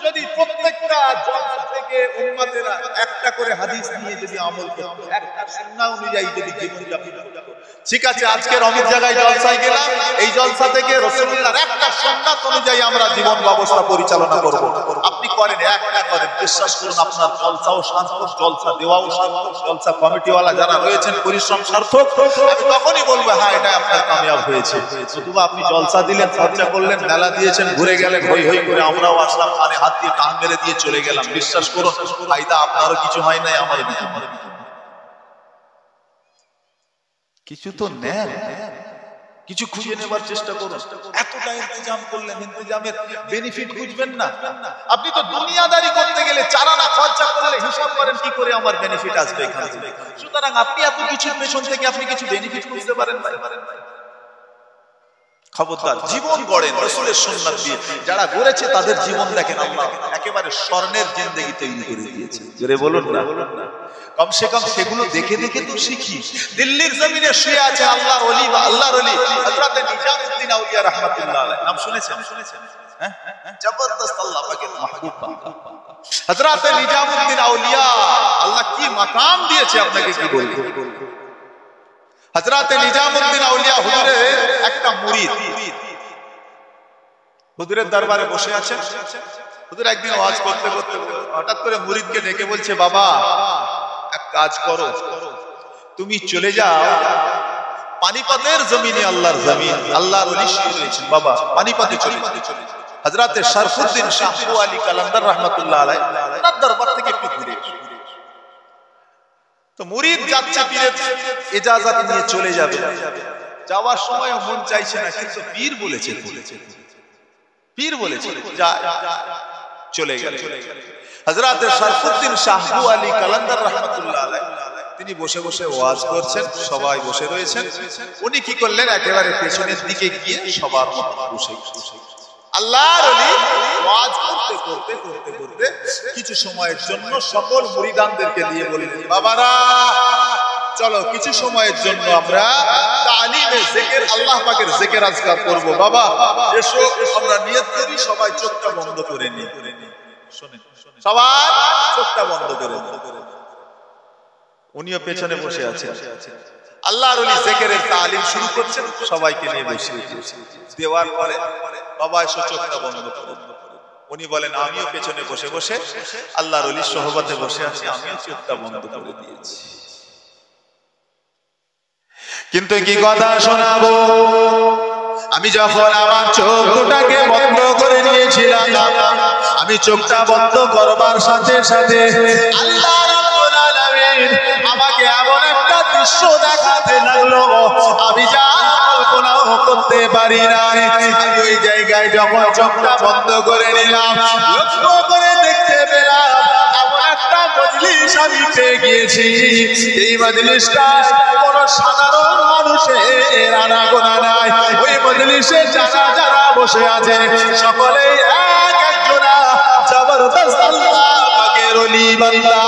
যদি প্রত্যেকটা জলসা থেকে উম্মতেরা একটা করে হাদিস নিয়ে যদি আমল করত, একটা সুন্নাহ অনুযায়ী যদি জীবন যাপন করত, ঠিক আছে আজকের অনেক জায়গায় জলসায় গেলাম, এই জলসা থেকে রাসূলুল্লাহর একটা সুন্নাত অনুযায়ী আমরা জীবন ব্যবস্থা পরিচালনা করব। আপনি করেন, একটা করেন, বিশ্বাস করুন আপনার জলসাও সার্থক, জলসা দেওয়াও সার্থক, জলসা কমিটিওয়ালা যারা রয়েছেন পরিশ্রম সার্থক। আমি তখনই বলবো হ্যাঁ এটা আপনার কামিয়াব হয়েছে। নতুবা আপনি জলসা দিলেন, খরচা করলেন, মেলা দিয়েছেন, ঘুরে গেলেন, হই হই করে আমরাও আসলাম, কানে হাত দিয়ে টান মেরে দিয়ে চলে গেলাম। বিশ্বাস করুন ফায়দা আপনারও কিছু হয় নাই, আমার কিছু তো নেন, কিছু খুঁজে নেবার চেষ্টা করুন। এতটা ইন্তজাম করলেন, ইন্তজামের বেনিফিট বুঝবেন না। আপনি তো দুনিয়াদারি করতে গেলে চারানা খরচা করলে হিসাব করেন কি করে আমার বেনিফিট আসবে এখান থেকে। সুতরাং আপনি এত কিছুর পেছন থেকে আপনি কিছু বেনিফিট বুঝতে পারেন না। খবরদার, জীবন গড়েন রাসূলের সুন্নাত দিয়ে। যারা গড়েছে তাদের জীবন দেখেন আল্লাহ একেবারে স্বর্ণের জিন্দেগি তৈরি করে দিয়েছে। জোরে বলুন না। কমসে কম সেগুলো দেখে দেখে তো শিখি। দিল্লির জমিনে শুয়ে আছে আল্লাহর ওলি বা আল্লাহর ওলি হযরত নিজামউদ্দিন আউলিয়া রাহমাতুল্লাহ আলাইহি। নাম শুনেছেন? হ্যাঁ, জবরদস্ত আল্লাহ পাকের মাহবুব বান্দা হযরত নিজামউদ্দিন আউলিয়া। আল্লাহ কি মাকাম দিয়েছে আপনাকে কি বলবো। হযরত নিজামউদ্দিন আউলিয়া হুজুরের একটা মুরিদ, হুজুরের দরবারে বসে আছেন। হুজুর একদিন ওয়াজ করতে করতে হঠাৎ করে মুরিদকে ডেকে বলছে, বাবা এক কাজ করো, তুমি চলে যাও পানিপতের জমিনে, আল্লাহর জমিন, আল্লাহর ওলি রয়েছেন বাবা, পানিপতে চলে যাও। হযরত শরফুদ্দিন শাহ আলী কালান্দার রাহমাতুল্লাহ আলাইহি তার দরবার থেকে একটু ঘুরে এসো। তো মুরিদ যাচ্ছে, পীরের ইজাজত নিয়ে চলে যাবে। যাওয়ার সময় মন চাইছে না, কিন্তু পীর বলেছে, পীর বলেছে যা, চলে গেল। হযরত শরফুদ্দিন শাহ আলী কালান্দার রাহমাতুল্লাহ আলাইহি তিনি বসে বসে ওয়াজ করছেন, সবাই বসে রয়েছেন। উনি কি করলেন, একেবারে পেছনের দিকে গিয়ে সবার মতো বসে আল্লাহর ওলি ওয়াজ করতে করতে করতে করতে কিছু সময়ের জন্য সকল মুরিদানদেরকে দিয়ে বললেন, বাবারা চলো কিছু সময়ের জন্য আমরা তালিমে জিকির, আল্লাহ পাকের জিকির আজকার করব। বাবা এসো আমরা নিয়ত করি, সবাই চোখটা বন্ধ করে নিই। শুনেন, সবাই চোখটা বন্ধ করে। উনিও পেছনে বসে আছেন, আল্লাহর ওলি জিকিরের তালিম শুরু করছেন, সবাইকে নিয়ে বসিয়ে দেওয়ার পরে বাবা এসো চোখটা বন্ধ করো। উনি বলেন আমিও পেছনে বসে বসে আল্লাহর ওলির সোহবতে বসে আছি, আমিও চোখটা বন্ধ করে দিয়েছি। কিন্তু কি কথা শোনাবো, আমি যখন আমার চোখ দুটাকে বন্ধ করে নিয়েছিলাম, আমি চোখটা বন্ধ করবার সাথে সাথে আল্লাহ রাব্বুল আলামিন আমাকে এমন একটা দৃশ্য দেখাতে লাগলো, আমি যা কল্পনাও করতে পারি না। আমি ওই জায়গায় যখন চোখটা বন্ধ করে নিলাম, লক্ষ্য করে দেখতে পেলাম এমন একটা মজলিস আমি পেয়ে গিয়েছি। এই মজলিসটা কোনো সাধারণ মানুষের আনাগোনা নাই। ওই মজলিসে যারা যারা বসে আছে সকলেই এক একজনা জবরদস্ত আল্লাহ পাকের ওলি বান্দা।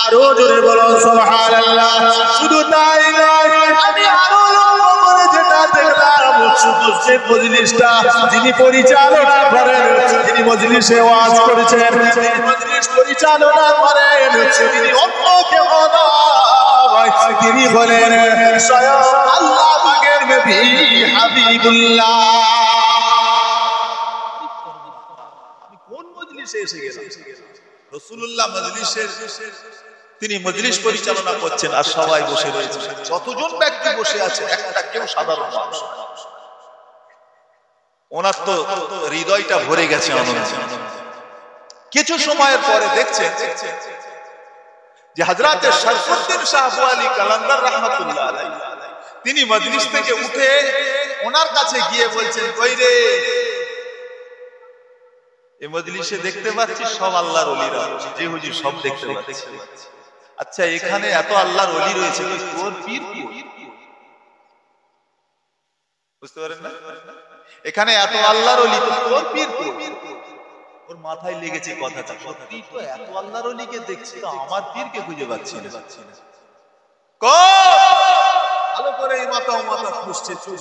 আরো জোরে বলো সুবহানাল্লাহ। শুধু তাই নয়, আমি আরো লক্ষ্য করে যেটা দেখলাম, শুধু সে মজলিসটা যিনি পরিচালনা করেন, যিনি মজলিসে ওয়াজ করেছেন, যিনি মজলিস পরিচালনা করেন, তিনি অন্য কেউ নয়, তিনি বলেন স্বয়ং আল্লাহ পাকের নবী হাবিবুল্লাহ। কোন মজলিসে এসে গেলাম, রাসূলুল্লাহ মজলিসের তিনি মজলিস পরিচালনা করছেন আর সবাই বসে রয়েছে। যতজন ব্যক্তি বসে আছে একটা কেউ সাধারণ মানুষ। ওনার তো হৃদয়টা ভরে গেছে আনন্দে। কিছু সময়ের পরে দেখছেন যে হযরতে শরফুদ্দীন শাহ আবু আলী কালান্দার রাহমাতুল্লাহ আলাইহি তিনি মজলিস থেকে উঠে ওনার কাছে গিয়ে বলছেন, কই রে, এই মজলিসে দেখতে পাচ্ছি সব আল্লাহর ওলিরা, জি হুজুর সব দেখতে পাচ্ছি। আচ্ছা, এখানে এত আল্লাহর ওলি রয়েছে, তোর পীর কই? বুঝতে পারেন না? এখানে এত আল্লাহর ওলি, তো তোর পীর কই? ওর মাথায় লেগেছে কথাটা, সত্যি তো এত আল্লাহর ওলিকে দেখছি, তো আমার পীরকে খুঁজে পাচ্ছি না। ভালো করে এই মাথা ও মাথা খুঁজছে, চোখ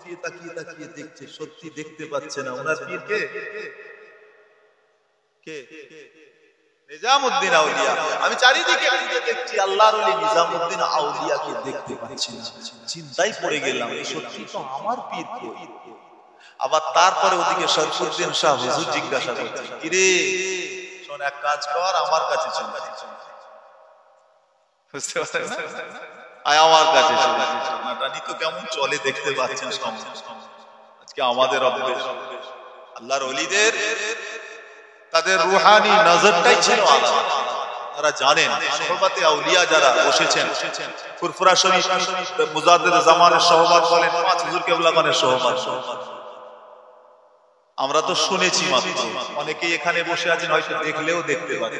দিয়ে তাকিয়ে তাকিয়ে দেখছে, সত্যি দেখতে পাচ্ছে না ওনার পীরকে। কে? নিজামউদ্দিন আউলিয়া। আমি চারিদিকে খুঁজে দেখছি আল্লাহর ওলি নিজামউদ্দিন আউলিয়াকে দেখতে পাচ্ছি না। চিন্তায় পড়ে গেলাম, সত্যি তো আমার পীর কই? আবার তারপরে ওদিকে শরফুদ্দীন শাহ হুজুর জিজ্ঞাসা করছেন, কি রে শোন, এক কাজ কর, আমার কাছে চল। বুঝতে পারছেন? আয় আমার কাছে চল। নাটানি তো কেমন চলে দেখতে পাচ্ছেন সামনে। আজকে আমাদের অভ্যাস, আল্লাহর ওলিদের তাদের রূহানি নজরটাই ছিল আলাদা। তারা জানেন সোহবাতে আউলিয়া যারা বসেছেন, ফুরফুরা শরীফ মুজাদ্দিদ জামানের সোহবত বলেন, পাঁচ হুজুর কেবলাগণের সোহবত আমরা তো শুনেছি মাত্র, অনেকেই এখানে বসে আছেন হয়তো দেখলেও দেখতে পারে।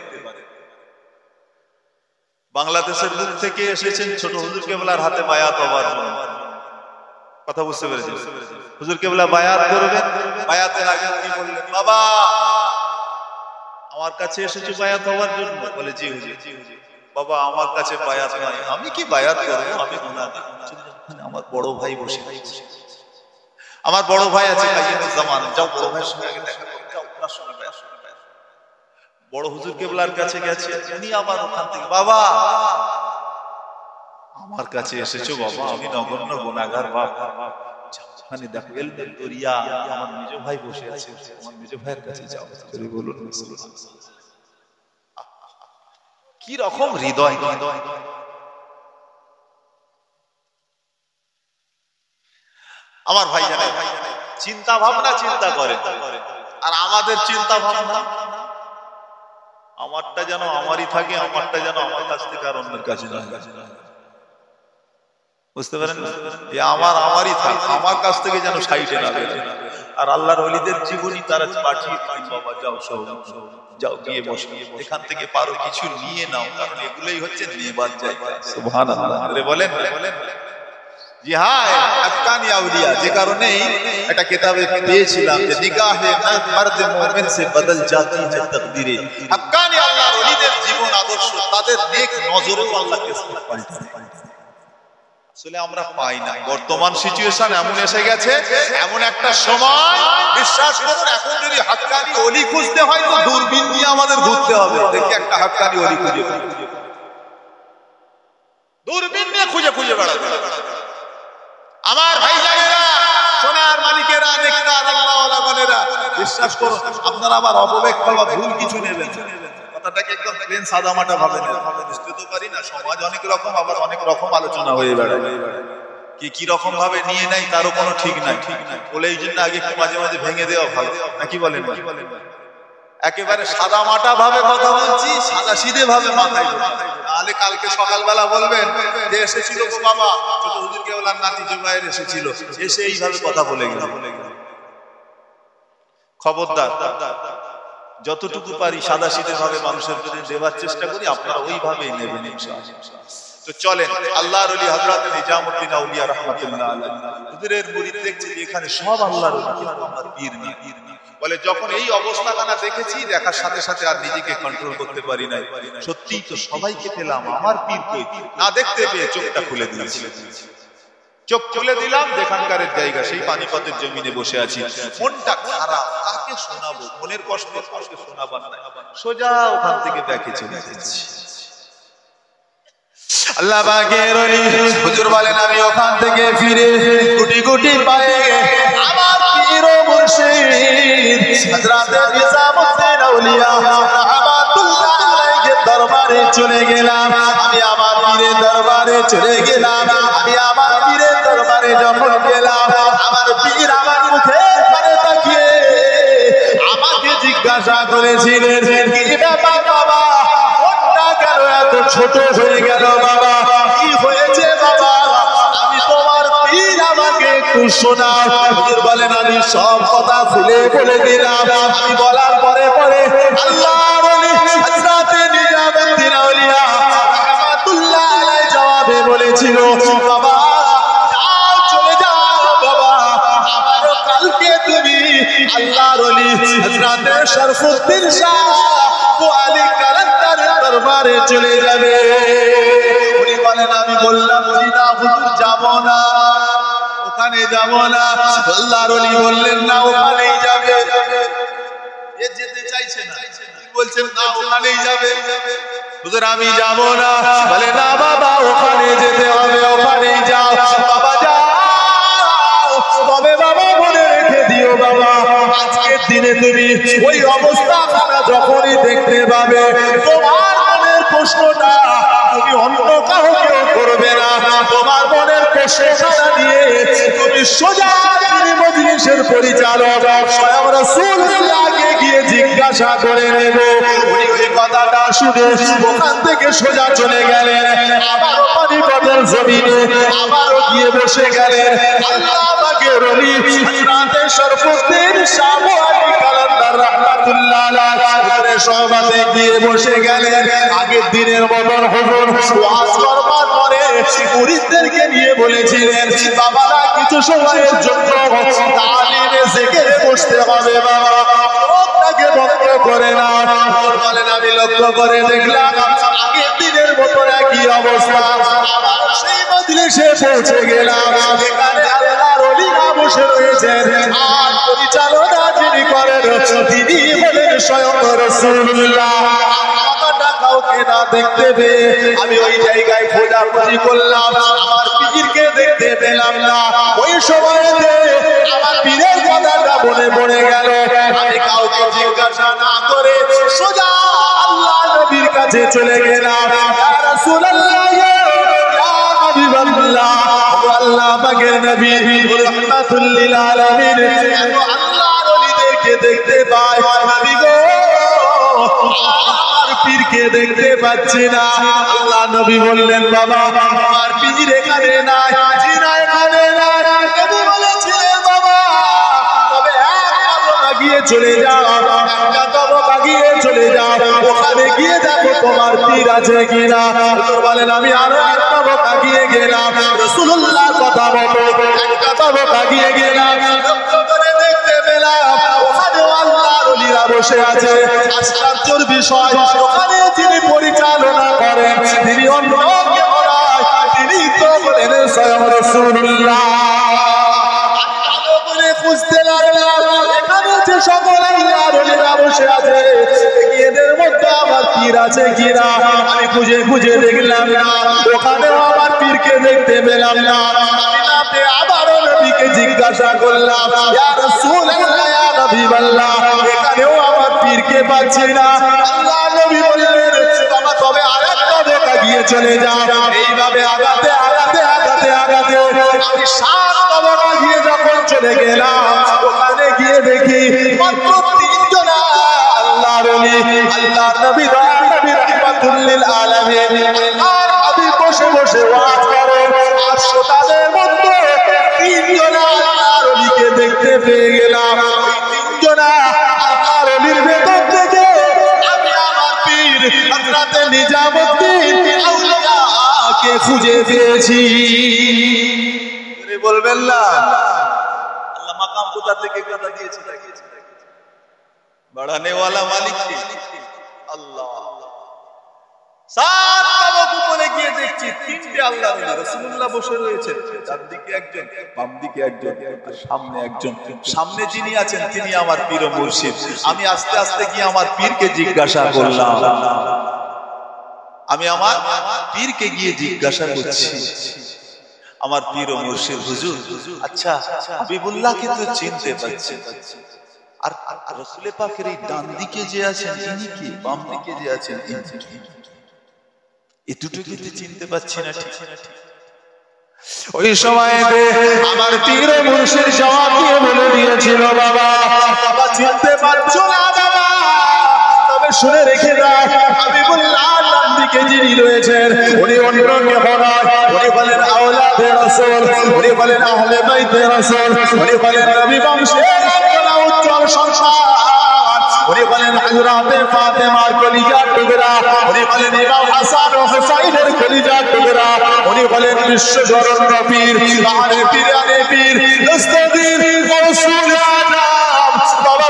বাংলাদেশের বুক থেকে এসেছেন ছোট হুজুর কেবলার হাতে বায়াত হওয়ার জন্য। কথা বুঝতে পেরেছেন? হুজুর কেবলা বায়াত করবেন, বায়াতের আগে উনি বললেন, বাবা আমার কাছে এসেছো বায়াত হওয়ার জন্য? বলে, জি হুজুর। বাবা আমার কাছে বায়াত নয়, আমি কি বায়াত করব, আমি গুনাহগার। আমার বড় ভাই বসে, আমার বড় ভাই আছে কাইয়ুমুজ্জামান, যাও বড় ভাইয়ের সঙ্গে আগে দেখা করো, যাও ওনার সঙ্গে বায়াত করো। বড় হুজুর কেবলার কাছে গেছে, উনি আবার ওখান থেকে, বাবা আমার কাছে এসেছো বাবা, আমি নগণ্য গুনাহগার বাবা, ওখানে দেখো এলবেল দরিয়া, আমার মেজ ভাই বসে আছে, আমার মেজ ভাইয়ের কাছে যাও। বলুন কি রকম হৃদয়! আমার ভাই জানে চিন্তা ভাবনা চিন্তা করে, আর আমাদের চিন্তা ভাবনা আমারটা যেন আমারই থাকে, আমারটা যেন আমার কাছ থেকে আর অন্যের কাছে না। বুঝতে পারেন? আমার আমারই থাকে, আমার কাছ থেকে যেন সাইডে না যায়। আর আল্লাহর ওলিদের জীবনী তারা পাঠিয়ে, বাবা যাও যাও গিয়ে বসো, এখান থেকে পারো কিছু নিয়ে নাও, কারণ এগুলোই হচ্ছে নেবার জায়গা। সুবহানাল্লাহ বলেন। জি হ্যাঁ, হাক্কানি আউলিয়া, যে কারণে একটা কিতাবে পেয়েছিলাম যে নিগাহে মর্দ মুমিন সে বদল জাতি হ্যায় তাকদীরে। হাক্কানি আল্লাহর ওলিদের জীবন আদর্শ, তাদের নেক নজরে আল্লাহ কিসমত পাল্টায়। আসলে আমরা পাই না। বর্তমান সিচুয়েশন এমন এসে গেছে, এমন একটা সময়, বিশ্বাস করুন এখন যদি হাক্কানি ওলি খুঁজতে হয় তো দূরবীন নিয়ে আমাদের ঘুরতে হবে, দেখি একটা হাক্কানি ওলি খুঁজে পাই। দূরবীন নিয়ে খুঁজে খুঁজে বেড়াতে। আমার ভাই জানেরা, সোনার মালিকেরা, নেককার আল্লাহওয়ালা বোনেরা, বিশ্বাস করুন আপনারা আবার অপব্যাখ্যা বা ভুল কিছু নেবেন, কথাটাকে একদম প্লেন সাদামাটা ভাবে না। বুঝতে তো পারি না, সমাজ অনেক রকম, আবার অনেক রকম আলোচনা হয়ে বেড়ায়, কি রকম ভাবে নিয়ে নেয় তারও কোনো ঠিক নাই। বলে এই জন্য আগে একটু মাঝে মাঝে ভেঙে দেওয়া ভালো, নাকি বলেন? একেবারে সাদামাটা ভাবে কথা বলছি, সাদা সিধে ভাবে মাথায়, তাহলে কালকে সকালবেলা বলবেন যে এসেছিল গো বাবা, ছোট হুজুর কেবলার নাতি জুবায়ের এসেছিল, এসে এইভাবে কথা বলে গেল। খবরদার, যতটুকু পারি সাদা সিধে ভাবে মানুষের জন্য দেওয়ার চেষ্টা করি, আপনারা ওইভাবেই নেবেন ইনশাআল্লাহ। তো চলেন, আল্লাহর ওলি হযরত নিজামউদ্দিন আউলিয়া রাহমাতুল্লাহ আলাইহি হুজুরের murid দেখছি এখানে সব আল্লাহর ওলি, কিন্তু আমার পীর না। বলে যখন এই অবস্থাখানা দেখেছি, দেখার সাথে সাথে আর নিজেকে কন্ট্রোল করতে পারি নাই। সত্যিই তো সবাইকে পেলাম, আমার পীর কই? না দেখতে পেয়ে চোখটা খুলে দিয়েছি। চোখ খুলে দিলাম, যেখানকারের জায়গা সেই পানিপথের জমিনে বসে আছি। মনটা খারাপ, কাকে শোনাবো? মনের কষ্ট কাউকে শোনাবার নাই, সোজা ওখান থেকে ব্যাকে চলে যাচ্ছি। আল্লাহ পাকের ওলি হুজুর বলেন, আমি ওখান থেকে ফিরে গুটি গুটি পায়ে আমার পীর ও মুর্শিদ হযরত নিজামউদ্দিন আউলিয়া রাহমাতুল্লাহ আলাইহির দরবারে চলে গেলাম। আমি আমার পীরের দরবারে চলে গেলাম। আমি আমার পীরের দরবারে যখন গেলাম, আমার পীর আমার মুখের পানে তাকিয়ে আমাকে জিজ্ঞাসা করেছিলেন, কি ব্যাপার বাবা, মনটা কেন এত তো ছোট হয়ে গেল বাবা। কি হয়েছে বাবা? আমি তোমার পীর, আমাকে একটু শোনাও। হুজুর বলেন আমি সব কথা খুলে বলে দিলাম। আমি বলার পরে পরে আল্লাহর ওলি হযরত নিজামুদ্দিন আউলিয়া রাহমাতুল্লাহ আলাইহি জবাবে বলেছিল, বাবা যাও, চলে যাও বাবা, আবারো কালকে তুমি আল্লাহর ওলি হযরত শরফুদ্দীন শাহ আবু আলী কালান্দারের দরবারে চলে যাবে। উনি বলেন আমি বললাম না হুজুর, যাব না, ওখানে যাব না। আল্লাহর ওলি বললেন না, ওখানেই যাবে। এ যেতে চাইছে না, বলছেন না ওখানেই যাবে। হুজুর আমি যাব না। বলে না বাবা, ওখানে যেতে হবে, ওখানেই যাও বাবা, যাও। তবে বাবা মনে রেখে দিও বাবা, আজকের দিনে তুমি ওই অবস্থাখানা যখনই দেখতে পাবে, তোমার মনের প্রশ্নটা তুমি অন্য কাউকে করবে না। তোমার মনের প্রশ্নটা নিয়ে তুমি সোজা মজলিসের পরিচালক স্বয়ং রাসূলুল্লাহকে গিয়ে জিজ্ঞাসা করে নেবে। উনি ওই কথাটা শুনে ওখান থেকে সোজা চলে গেলেন, আবার পানিপথের জমিনে আবারও গিয়ে বসে গেলেন আল্লাহ পাকের ওলি হযরত শরফুদ্দীন শাহ আবু আলী কালান্দার রাহমাতুল্লাহ আলাইহি সহবাতে গিয়ে বসে গেলেন। আগের দিনের মতন হুজুর ওয়াজ করবার পরে মুরিদদেরকে নিয়ে বলেছিলেন, বাবারা কিছু সময়ের জন্য তালিমে জিকিরে বসতে হবে বাবা, লোকটাকে বন্ধ করে না। বলেন আমি লক্ষ্য করে দেখলাম আগের দিনের মতন একই অবস্থা। আবার সেই মজলিসে পৌঁছে গেলাম, এখানে আল্লাহর ওলিরা বসে রয়েছেন, আর পরিচালনা যিনি করেন তিনি হলেন স্বয়ং রাসূলুল্লাহ। কাউকে না দেখতে পেয়ে আমি ওই জায়গায় খোঁজাখুঁজি করলাম, আমার পীরকে দেখতে পেলাম না। ওই সময়তে আমার পীরের কথাটা মনে পড়ে গেল। আমি কাউকে জিজ্ঞাসা না করে সোজা আল্লাহ নবীর কাছে চলে গেলাম। ইয়া রাসূলুল্লাহ, ইয়া হাবিবাল্লাহ, আল্লাহ পাকের নবী রাহমাতুল লিল আলামিন, এত আল্লাহর ওলিদেরকে দেখতে পাই, নবী গো আমার পীরকে দেখতে পাচ্ছি না। আল্লাহ নবী বললেন, বাবা আমার পীর এখানে নাই, জিনা এখানে নাই। নবী বলেছিলেন, বাবা তবে এক কদম এগিয়ে চলে যাও, একটা কদম এগিয়ে চলে যাও, ওখানে গিয়ে দেখো তোমার পীর আছে কিনা। হুজুর বলেন আমি আরো এক কদম এগিয়ে গেলাম, রাসূলুল্লাহর কথা মতো একটা কদম এগিয়ে গেলাম, লক্ষ্য করে দেখতে পেলাম ওখানে আল্লাহর ওলিরা বসে আছে। আশ্চর্যের বিষয়, ওখানে যিনি পরিচালনা করেন তিনি অন্য কেউ নয়, তিনি তো বলেন স্বয়ং রাসূলুল্লাহ। খুঁজতে লাগলাম এখানে যে সকল আল্লাহর ওলিরা বসে আছে, এদের মধ্যে আমার পীর আছে কিনা। আমি খুঁজে খুঁজে দেখলাম না, ওখানেও আমার পীরকে দেখতে পেলাম না। আমি নাতে আবারও নবীকে জিজ্ঞাসা করলাম, ইয়া রাসূলুল্লাহ, ইয়া হাবিবাল্লাহ, এখানেও আমার পীরকে পাচ্ছি না। আল্লাহ নবী বললেন, বাবা তবে আরেকটা দেখা গিয়ে চলে যাও। এইভাবে আগাতে আগাতে আগাতে আগাতে আমি 7 কদম গিয়ে যখন চলে গেলাম, ওখানে গিয়ে দেখি মাত্র 3 জন আল্লাহর ওলি, আল্লাহর নবী রাহমাতুল লিল আলামিন, আর আমি বসে বসে ওয়াজ করেন। আর শ্রোতাদের মধ্যে 3 জন আল্লাহর ওলিকে দেখতে পেয়ে গেলাম। ওই 3 জন আল্লাহর ওলির ভেতর থেকে আমি আমার পীর হযরত নিজামুদ্দিন আউলিয়াকে খুঁজে পেয়েছি। বলবেন না আল্লাহ মাকাম কোথা থেকে কথা দিয়েছে, বাড়ানে ওয়ালা মালিক কে আল্লাহ। 7 কদম উপরে গিয়ে দেখছি 3টে আল্লাহর ওলি রাসূলুল্লাহ বসে রয়েছেন, ডান দিকে একজন, বাম দিকে একজন, আর সামনে একজন। সামনে যিনি আছেন তিনি আমার পীর ও মুর্শিদ। আমি আস্তে আস্তে গিয়ে আমার পীরকে জিজ্ঞাসা করলাম, আমি আমার পীরকে গিয়ে জিজ্ঞাসা করছি, আমার পীর ও মুর্শিদ হুজুর, আচ্ছা হাবিবুল্লাহকে তো চিনতে পারছি, আর রাসূল পাকের এই ডান দিকে যে আছেন ইনি কি, বাম দিকে যে আছেন ইনি কি, এই দুটোকে তো চিনতে পারছি না। ঠিক ওই সময়তে আমার পীর ও মুর্শিদ জবাব দিয়ে বলে দিয়েছিল, বাবা বাবা চিনতে পারছো না বাবা, তবে শুনে রেখে দাও হাবিবুল্লাহ ডান দিকে দিকে যিনি রয়েছেন উনি অন্য কেহ নয়, উনি বলেন আওলাদে রাসূল, উনি বলেন আহলে বাইতে রাসূল, উনি বলেন নবী বংশের উজ্জ্বল সন্তান, উনি বলেন হযরতে ফাতেমার কলিজার টুকরা, উনি বলেন ইমাম হাসান ও হুসাইনের কলিজার টুকরা, উনি বলেন বিশ্বধরণ পীর, আরে পীরানে পীর দস্তগীর গৌসুল আজম বাবা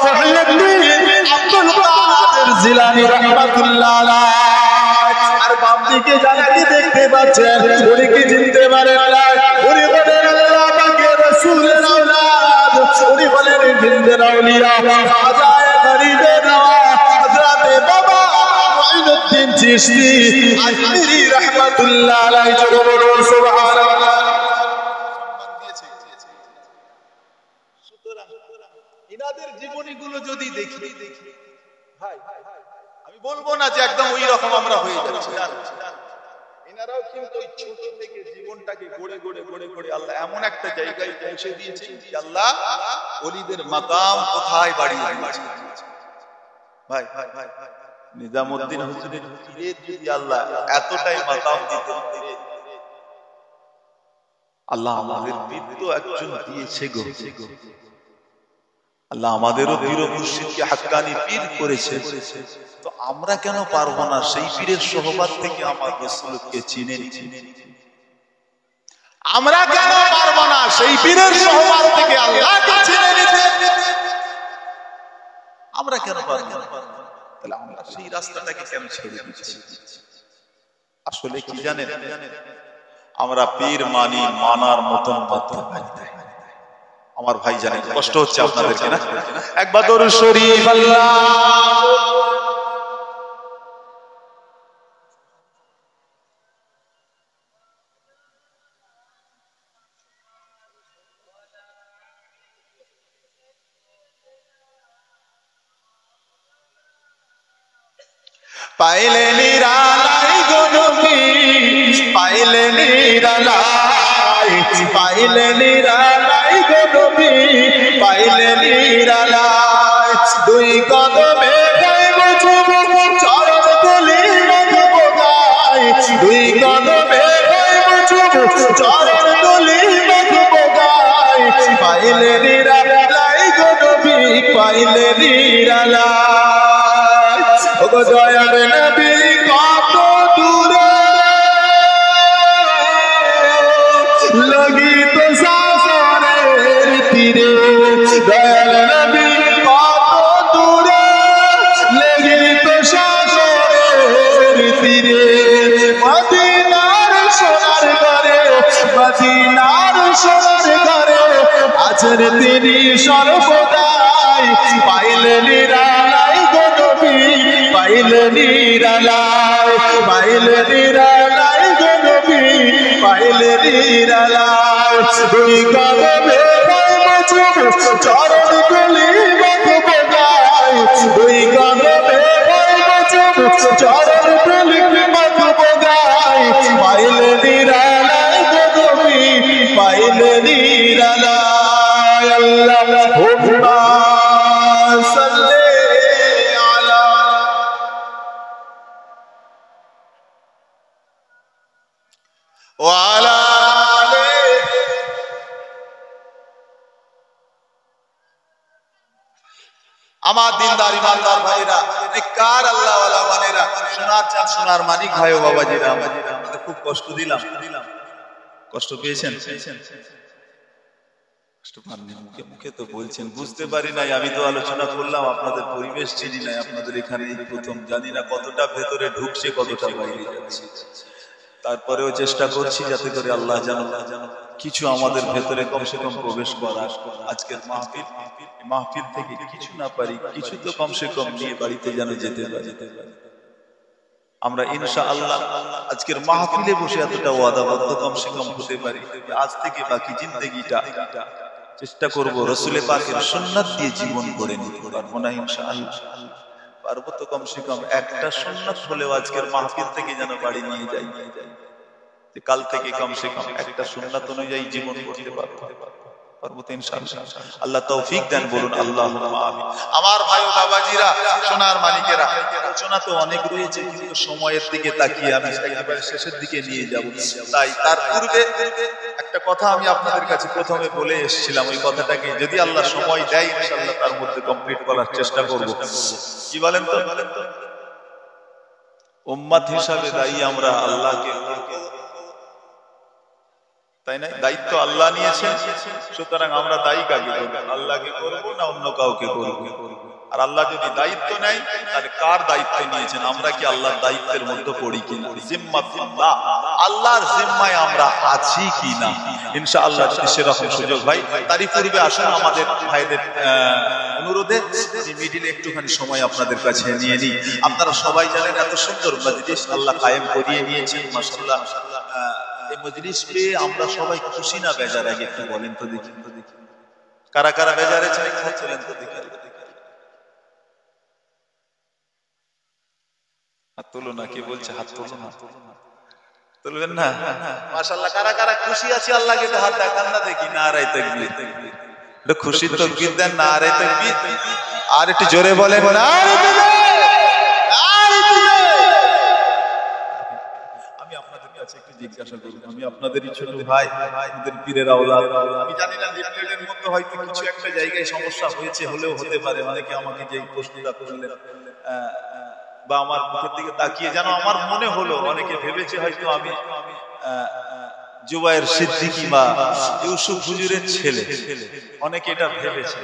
মুহিউদ্দিন আব্দুল কাদের জিলানী রাহমাতুল্লাহ আলাইহি। আর বাম দিকে যাকে দেখতে পাচ্ছেন উনি কি চিনতে পারেন না? উনি বলেন আল্লাহ পাকের রাসূলের আওলাদ, উনি বলেন জিন্দের আউলিয়া খাজায়ে গরিবে নওয়াজ হযরতে বাবা মুঈনুদ্দিন চিশতি আজমিরি রাহমাতুল্লাহ আলাইহি। বলুন সুবহানাল্লাহ। সুতরাং ইনাদের জীবনীগুলো যদি দেখি ভাই, আমি বলবো না যে একদম ওই রকম আমরা হয়ে যাচ্ছি, এনারাও কিন্তু ওই ছোট থেকে জীবনটাকে গড়ে গড়ে গড়ে গড়ে আল্লাহ এমন একটা জায়গায় পৌঁছে দিয়েছেন যে আল্লাহ ওলিদের মাকাম কোথায় বাড়িয়ে দিয়েছেন। ভাই ভাই ভাই নিজামউদ্দিন হুজুরের পীরের যদি আল্লাহ এতটাই মাকাম দিতেন, আল্লাহ আমাদের পীর তো একজন দিয়েছে গো, আল্লাহ আমাদেরও পীর ও মুর্শিদকে হাক্কানি পীর করেছে, তো আমরা কেন পারবো না সেই পীরের সোহবত থেকে আমার রাসূলকে চিনে নিতে? আমরা কেন পারবো না সেই পীরের সোহবত থেকে আল্লাহকে চিনে নিতে? আমরা কেন পারবো না? তাহলে আমরা সেই রাস্তাটাকে কেন ছেড়ে দিচ্ছি? আসলে কি জানেন, আমরা পীর মানি, মানার মতন করতে পারি না। আমার ভাই জানেন কষ্ট হচ্ছে আপনাদেরকে না? একবার দরুদ শরীফ আল্লাহ পাইলে নিরালাই গো নবী, পাইলে নিরালাই, পাইলে নিরালাই গো নবী, পাইলে নিরালাই। দুই কদমে গাইব চুমুক চরণ তুলি মাগব গাই, দুই কদমে গাইব চুমুক চরণ তুলি মাগব গাই। পাইলে নিরালাই গো নবী, পাইলে নিরালাই। ওগো দয়ার নবী কত দূরে লগিত সাগরের তীরে, দয়ার নবী কত দূরে লগিত সাগরের তীরে। মদিনার সোনার ঘরে, মদিনার সোনার ঘরে আছেন তিনি সর্বদাই। পাইলে নিরালাই গো নবী, পাইলে নিরালাই, পাইলে নিরালাই গো নবী, পাইলে নিরালাই। দুই কদমে গাইব চুমুক চরণ তুলি মাগব গাই, দুই কদমে গাইব চুমুক চরণ তুলি মাগব গাই। পাইলে নিরালাই গো নবী, পাইলে নিরালাই। আল্লাহুম্মা সাল্লি আলা ওয়া আলা আলিহি। আমার দিনদার ইমানদার ভাইরা, নেককার আল্লাহ ওয়ালা মানেরা, সোনার চাঁদ সোনার মানিক ভাই ও বাবাজিরা, আমাদের খুব কষ্ট দিলাম, কষ্ট পেয়েছেন? কষ্ট পাননি? মুখে মুখে তো বলছেন, বুঝতে পারি নাই। আমি তো আলোচনা করলাম, আপনাদের পরিবেশ চিনি নাই, আপনাদের এখানে প্রথম, জানি না কতটা ভেতরে ঢুকছে কতটা বাইরে যাচ্ছে। তারপরেও চেষ্টা করছি যাতে করে আল্লাহ জানো কিছু আমাদের ভেতরে কমসে কম প্রবেশ করার। আজকের মাহফিল থেকে কিছু না পারি, কিছু তো কমসে কম নিয়ে বাড়িতে যেন যেতে পারি। আমরা ইনশাআল্লাহ আজকের মাহফিলে বসে এতটা ওয়াদাবদ্ধ কমসে কম হতে পারি, আজ থেকে বাকি জিন্দেগিটা চেষ্টা করব রাসূল পাকের সুন্নাত দিয়ে জীবন গড়ে নিতে। পারবো না ইনশাআল্লাহ? পারবো তো কমসে কম একটা সুন্নাত হলেও আজকের মাহফিল থেকে যেন বাড়ি নিয়ে যাই, যে কাল থেকে কমসে কম একটা সুন্নাত অনুযায়ী জীবন গড়তে পারবো। পারবো তো ইনশাআল্লাহ। আল্লাহ তৌফিক দেন, বলুন আল্লাহুম্মা আমিন। আমার ভাই ও বাবাজিরা, সোনার মালিকেরা, আলোচনা তো অনেক রয়েছে, কিন্তু সময়ের দিকে তাকিয়ে আমি একেবারে শেষের দিকে নিয়ে যাব। তাই তার পূর্বে একটা কথা আমি আপনাদের কাছে প্রথমে বলে এসেছিলাম, ওই কথাটাকে যদি আল্লাহ সময় দেয় ইনশাআল্লাহ তার মধ্যে কমপ্লিট করার চেষ্টা করব। কি বলেন তো? উম্মত হিসাবে দায়ী আমরা আল্লাহকে, তাই না? দায়িত্ব আল্লাহ নিয়েছেন, সুতরাং আমরা দায়ী কাকে করব? আল্লাহকে করব না অন্য কাউকে করব? আর আল্লাহ যদি দায়িত্ব নেয় তাহলে কার দায়িত্ব নিয়েছেন? আমরা কি আল্লাহর দায়িত্বের মধ্যে পড়ি কিনা? জিম্মাতুল্লাহ, আল্লাহর জিম্মায় আমরা আছি কিনা? ইনশাআল্লাহ যদি সেরকম সুযোগ হয়। তারই পূর্বে আসুন আমাদের ভাইদের অনুরোধে মিডিলে একটুখানি সময় আপনাদের কাছে নিয়ে নিই। আপনারা সবাই জানেন এত সুন্দর মজলিস আল্লাহ কায়েম করিয়ে নিয়েছেন, মাশাআল্লাহ। এই মজলিস পেয়ে আমরা সবাই খুশি না বেজার? আগে একটু বলেন তো দেখি, কারা কারা বেজারে চলেন তো দেখি, হাত তুলো না। কে বলছে হাত তুলো না? তুলবেন না? মাশাআল্লাহ, কারা কারা খুশি আছে আল্লাহকে তো হাত দেখান না দেখি। নারায়ে তাকবীর, এটা খুশির তাকবীর দেন, নারায়ে তাকবীর। আর একটু জোরে বলেন নারায়ে তাকবীর। আমি আপনাদের কাছে একটু জিজ্ঞাসা করব, আমি আপনাদেরই ছোট ভাই, আমাদের পীরের আওলাদ। আমি জানি না লিফলেটের মধ্যে হয়তো কিছু একটা জায়গায় সমস্যা হয়েছে, হলেও হতে পারে। অনেকে আমাকে যে প্রশ্নটা করলেন বা আমার মুখের দিকে তাকিয়ে যেন আমার মনে হলো অনেকে ভেবেছে হয়তো আমি জুবায়ের সিদ্দিকী বা ইউসুফ হুজুরের ছেলে, অনেকে এটা ভেবেছে।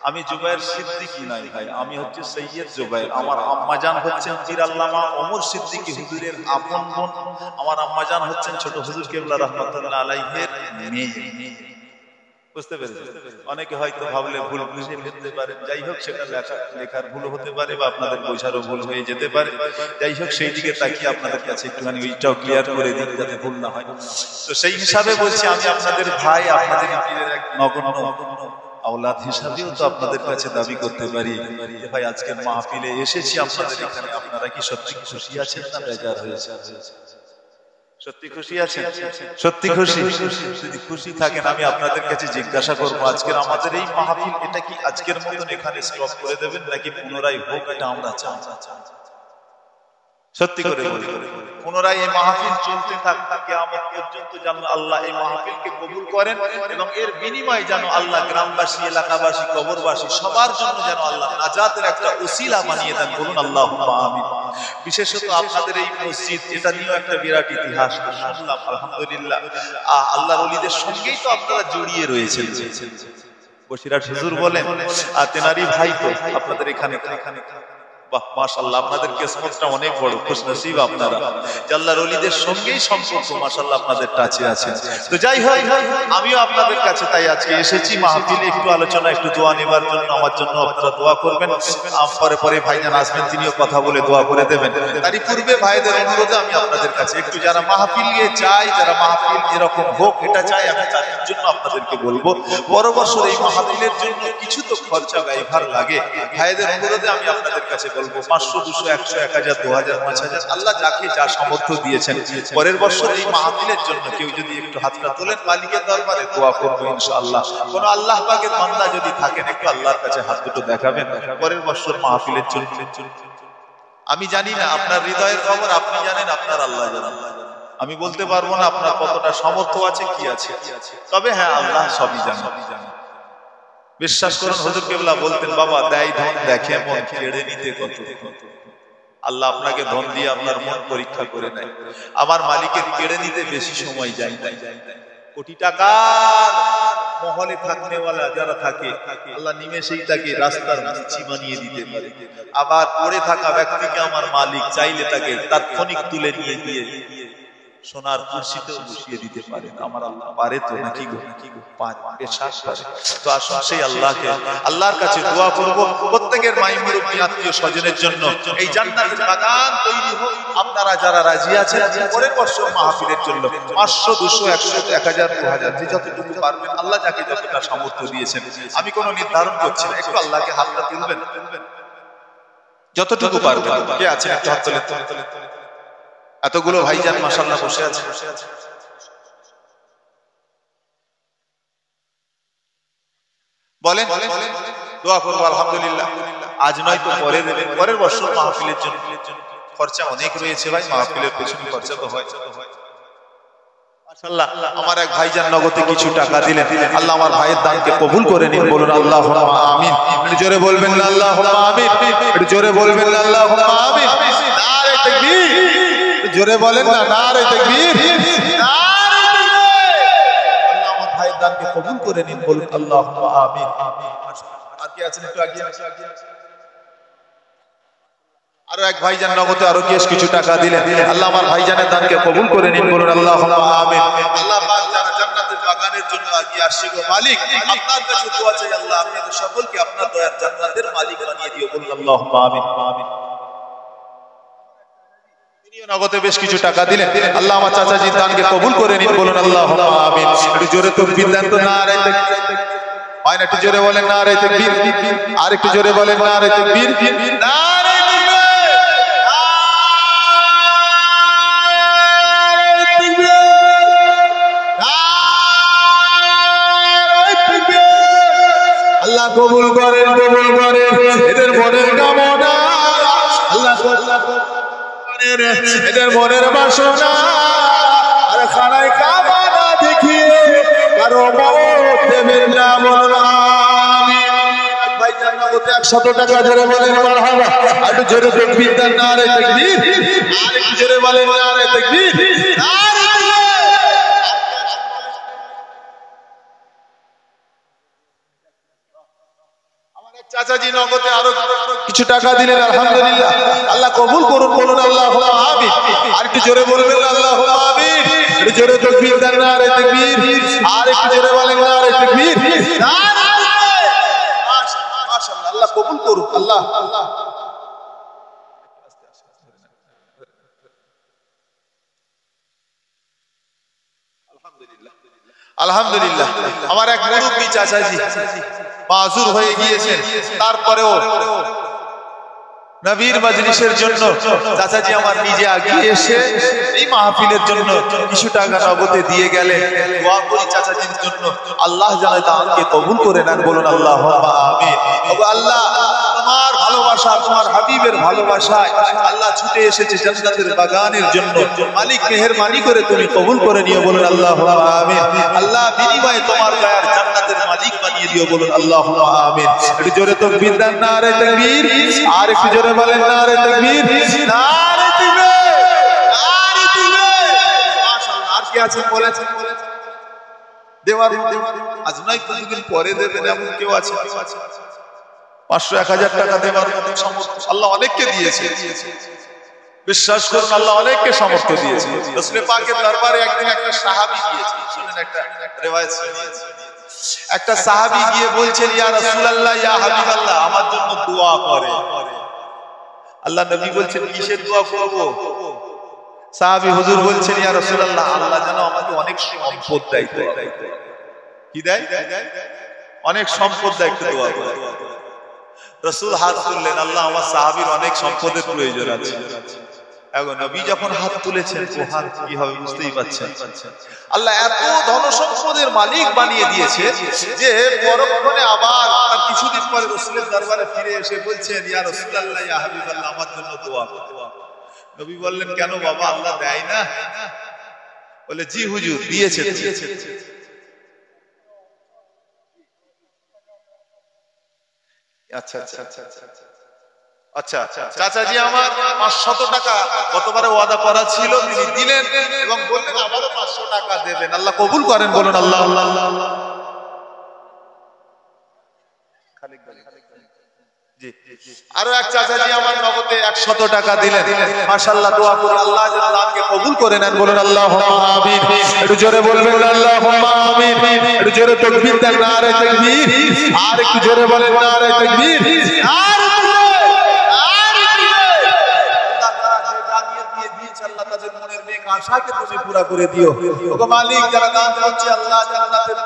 আমি জুবায়ের সিদ্দিকী নই ভাই, আমি হচ্ছে সৈয়দ জুবায়ের। আমার আম্মাজান হচ্ছেন পীর আল্লামা ওমর সিদ্দিকী হুজুরের আপন বোন। আমার আম্মাজান হচ্ছেন ছোট হুজুর কেবলা রাহমাতুল্লাহ আলাইহির মেয়ে। বুঝতে পেরেছেন? অনেকে হয়তো ভাবলে ভুল বুঝে ফেলতে পারে। যাই হোক, সেটা লেখার ভুল হতে পারে বা আপনাদের বোঝারও ভুল হয়ে যেতে পারে। যাই হোক, সেই দিকে তাকিয়ে আপনাদের কাছে একটুখানি ওইটাও ক্লিয়ার করে দিই যাতে ভুল না হয়। তো সেই হিসাবে বলছি, আমি আপনাদের ভাই, আপনাদের পীরের এক নগণ্য আওলাদ হিসাবেও তো আপনাদের কাছে দাবি করতে পারি যে ভাই আজকের মাহফিলে এসেছি আপনাদের এখানে, আপনারা কি সত্যি খুশি আছেন না বেজার হয়েছে? সত্যি খুশি আছেন? সত্যি খুশি? যদি খুশি থাকেন আমি আপনাদের কাছে জিজ্ঞাসা করবো, আজকের আমাদের এই মাহফিল এটা কি আজকের মতন এখানে স্টপ করে দেবেন নাকি পুনরায় হোক? এটা আমরা চাই। সত্যি করে বলি, পুনরায় এই মাহফিল চলতে থাকতে কিয়ামত পর্যন্ত যেন আল্লাহ এই মাহফিলকে কবুল করেন এবং এর বিনিময়ে যেন আল্লাহ গ্রামবাসী, এলাকাবাসী, কবরবাসী সবার জন্য যেন আল্লাহ নাজাতের একটা উসিলা বানিয়ে দেন। বলুন আল্লাহুম্মা আমিন। বিশেষত আপনাদের এই মসজিদ, এটা নিয়েও একটা বিরাট ইতিহাস শুনলাম, আলহামদুলিল্লাহ। আল্লাহর ওলিদের সঙ্গেই তো আপনারা জড়িয়ে রয়েছেন। বসিরহাট হুজুর বলেন আর তেনারি ভাই তো আপনাদের এখানে। বাহ, মাশাআল্লাহ, আপনাদের কিসমতটা অনেক বড়, খুশনসিব আপনারা যে আল্লাহর ওলিদের সঙ্গেই সম্পর্ক মাশাআল্লাহ আপনাদের টাচে আছে। তো যাই হোক, আমিও আপনাদের কাছে তাই আজকে এসেছি মাহফিলে একটু আলোচনা, একটু দোয়া নেবার জন্য। আমার জন্য আপনারা দোয়া করবেন, পরে পরে ভাইজান আসবেন, তিনিও কথা বলে দোয়া করে দেবেন। তারই পূর্বে ভাইদের অনুরোধে আমি আপনাদের কাছে একটু, যারা মাহফিলে চাই, যারা মাহফিল এরকম হোক এটা চাই, আমি তাদের জন্য আপনাদেরকে বলবো, পরের বছর এই মাহফিলের জন্য কিছু তো খরচা ব্যয়ভার লাগে। ভাইদের অনুরোধে আমি আপনাদের কাছে বলবো 500, 200, 100, 1000, 2000, 5000 আল্লাহ যাকে যা সামর্থ্য দিয়েছেন, পরের বছর এই মাহফিলের জন্য কেউ যদি একটু হাতটা তোলেন, মালিকের দরবারে দোয়া করবো ইনশাআল্লাহ। কোন আল্লাহ পাকের বান্দা যদি থাকেন, একটু আল্লাহর কাছে হাত দুটো দেখাবেন পরের বছর মাহফিলের জন্য। আমি জানি না আপনার হৃদয়ের খবর, আপনি জানেন, আপনার আল্লাহ জানেন। আমি বলতে পারবো না আপনার কতটা সামর্থ্য আছে, কি আছে, তবে হ্যাঁ আল্লাহ সবই জানেন। বিশ্বাস করুন, হুজুর কেবলা বলতেন, বাবা দেয় ধন দেখে মন, কেড়ে নিতে কত। আল্লাহ আপনাকে ধন দিয়ে আপনার মন পরীক্ষা করে নেয়। আমার মালিকের কেড়ে নিতে বেশি সময় যায় না। কোটি টাকার মহলে থাকনেওয়ালা যারা থাকে, আল্লাহ নিমেষেই তাকে রাস্তার মুচি বানিয়ে দিতে পারে। আবার পড়ে থাকা ব্যক্তিকে আমার মালিক চাইলে তাকে তাৎক্ষণিক তুলে নিয়ে গিয়ে সোনার কুরসিতেও বসিয়ে দিতে পারেন। আমার আল্লাহ পারে তো নাকি গো? বিশ্বাস করে। তো আসুন সেই আল্লাহর কাছে দোয়া করব প্রত্যেকের মাই মুরব্বি, আত্মীয় স্বজনের জন্য এই জান্নাতের বাগান তৈরি হোক। আপনারা যারা রাজি আছেন পরের বছর মাহফিলের জন্য 500, 200, 100, 1000, 2000 যে যতটুকু পারবেন, আল্লাহ যাকে যতটা সামর্থ্য দিয়েছেন, আমি কোনো নির্ধারণ করছি না, একটু আল্লাহকে হাতটা তুলবেন, যতটুকু পারবেন। কে আছে একটু হাত তোলেন। এতগুলো ভাইজান মাশাআল্লাহ বসে আছে। বলেন, দোয়া করবো আলহামদুলিল্লাহ। আজ নয় তো পরে দেবেন, পরের বছর মাহফিলের জন্য খরচা অনেক রয়েছে ভাই, মাহফিলের পেছনে খরচা তো হয়। মাশাআল্লাহ, আমার এক ভাইজান নগদে কিছু টাকা দিলেন, আল্লাহ আমার ভাইয়ের দানকে কবুল করে নিন, বলুন আল্লাহুম্মা আমিন। একটু জোরে বলবেন না আল্লাহুম্মা আমিন, একটু জোরে বলবেন না আল্লাহুম্মা আমিন। নারে তাকবীর, জোরে বলেন না নারে তাকবীর, নারে তাকবীর। আল্লাহ আমার ভাইয়ের দানকে কবুল করে নিন, বলুন আল্লাহুম্মা আমিন। আর কি আছেন একটু আগিয়ে আরো এক ভাইজান নগদে আরো কিছু টাকা দিলেন, আল্লাহ আমার ভাইজানের দানকে কবুল করে নিন, বলুন আল্লাহুম্মা আমিন। আল্লাহ পাক যারা জান্নাতের বাগানের জন্য আগিয়ে আসছে গো মালিক, আপনার কাছে দোয়া চাই আল্লাহ আপনাদের সকলকে আপনার দয়ার জান্নাতের মালিক বানিয়ে দিও, বলুন আল্লাহুম্মা আমিন। তিনিও নগদে বেশ কিছু টাকা দিলেন, আল্লাহ আমার চাচাজির দানকে কবুল করে নিন, বলুন আল্লাহুম্মা আমিন। একটু জোরে তাকবীর দেন তো, নারে তাকবীর। হয় না, একটু জোরে বলেন নারে তাকবীর, আর একটু জোরে বলেন নারে তাকবীর, নারে আল্লাহ কবুল করেন, কবুল করেন এদের মনের কামনা, আল্লাহ এদের মনের বাসনা, আর খানায় কামনা দেখিয়ে কারো মত দেবেন না, বলুন আমিন। ভাইজান নগদে 100 টাকা জোরে বলেন মারহাবা, আর একটু জোরে তাকবীর দেন, নারে তাকবীর, আর একটু জোরে বলেন নারে তাকবীর, নারে চাচাজি নগদে আরো কিছু টাকা দিলেন, আলহামদুলিল্লাহ, আল্লাহ কবুল করুন, বলুন আল্লাহুম্মা আমিন। আর একটু জোরে বলবেন আল্লাহুম্মা আমিন, একটু জোরে তাকবীর দেন, নারে তাকবীর, আর একটু জোরে বলেন নারে তাকবীর, মাশাআল্লাহ, আল্লাহ কবুল করুন, আল্লাহ আলহামদুলিল্লাহ। আমার এক মুরব্বী চাচাজি মাযুর হয়ে গিয়েছেন, তারপরেও নবীর মজলিসের জন্য চাচাজি আমার নিজে আগিয়ে এসে এই মাহফিলের জন্য কিছু টাকা নগদে দিয়ে গেলেন। দোয়া করি চাচাজির জন্য, আল্লাহ যেন দানকে কবুল করে নেন, বলুন আল্লাহুম্মা আমিন। ওগো আল্লাহ, তোমার ভালোবাসা, তোমার হাবিবের ভালোবাসায় আল্লাহ ছুটে এসেছে জান্নাতের বাগানের জন্য, মালিক মেহেরবানি করে তুমি কবুল করে নিও, বলুন আল্লাহুম্মা আমিন। আল্লাহ বিনিময়ে তোমার দয়ার জান্নাতের মালিক বানিয়ে দিও, বলুন আল্লাহুম্মা আমিন। একটু জোরে তাকবীর দেন, নারে তাকবীর, আর একটু জোরে বলেন নারে তাকবীর, নারে তাকবীর, নারে তাকবীর। মাশাআল্লাহ, আর কি আছে বলেছেন দেওয়ার আজ নয় কতদিন পরে দেবেন এমন কেউ আছে? 500-1000 টাকা দেওয়ার মতো সামর্থ্য আল্লাহ অনেককে দিয়েছে, বিশ্বাস করুন আল্লাহ অনেককে সামর্থ্য দিয়েছে। রাসূল পাকের দরবারে একদিন একটা সাহাবী গিয়েছে, শুনেন একটা রিওয়ায়াত শুনিয়েছি। একটা সাহাবী গিয়ে বলছেন, ইয়া রাসূলুল্লাহ, ইয়া হাবিবাল্লাহ, আমার জন্য দোয়া করে। আল্লাহ নবী বলছেন, কিসের দোয়া করব? সাহাবী হুজুর বলছেন, ইয়া রাসূলুল্লাহ, আল্লাহ যেন আমাকে অনেক সম্পদ দেয়। কি দেয়? অনেক সম্পদ দেয়, একটু দোয়া করে। রাসূল হাত তুললেন, আল্লাহ আমার সাহাবীর অনেক সম্পদের প্রয়োজন আছে। এখন নবী যখন হাত তুলেছেন, ও হাত কি হবে বুঝতেই পারছেন। আল্লাহ এত ধন সম্পদের মালিক বানিয়ে দিয়েছে যে পরক্ষণে আবার তার কিছুদিন পরে রাসূলের দরবারে ফিরে এসে বলছেন, ইয়া রাসূলুল্লাহ, ইয়া হাবিবাল্লাহ, আমার জন্য দোয়া করুন। নবী বললেন, কেন বাবা, আল্লাহ দেয় না? বলে, জি হুজুর, দিয়েছে। আচ্ছা আচ্ছা আচ্ছা আচ্ছা আচ্ছা, চাচাজি আমার 500 টাকা গতবারে ওয়াদা করা ছিল, তিনি দিলেন এবং বললেন আবারও 500 টাকা দেবেন। আল্লাহ কবুল করেন, বলুন আল্লাহ আল্লাহ আল্লাহ। জি, আরো এক চাচাজি আমার নগদে 100 টাকা দিলেন, মাশাআল্লাহ, দোয়া করি আল্লাহ যেন দানকে কবুল করে নেন, বলুন আল্লাহুম্মা আমিন। একটু জোরে বলবেন আল্লাহুম্মা আমিন, একটু জোরে তাকবীর দেন, নারে তাকবীর, আর একটু জোরে বলেন নারে তাকবীর, নারে আল্লাহ তাদের মনের নেক আশাকে তুমি পুরা করে দিও। ওগো মালিক, যারা দান করছে আল্লাহ জান্নাতের,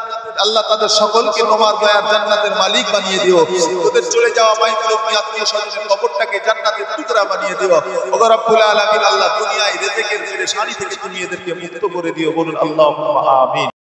আল্লাহ তাদের সকলকে তোমার দয়ার জান্নাতের মালিক বানিয়ে দিও। ওদের চলে যাওয়া মাই মুরব্বি আত্মীয় স্বজনের কবরটাকে জান্নাতের টুকরা বানিয়ে দিও। ওগো রব্বুল আলামিন, আল্লাহ দুনিয়ায় রিজিকের পেরেশানি থেকে তুমি এদেরকে মুক্ত করে দিও, বলুন আল্লাহুম্মা আমিন।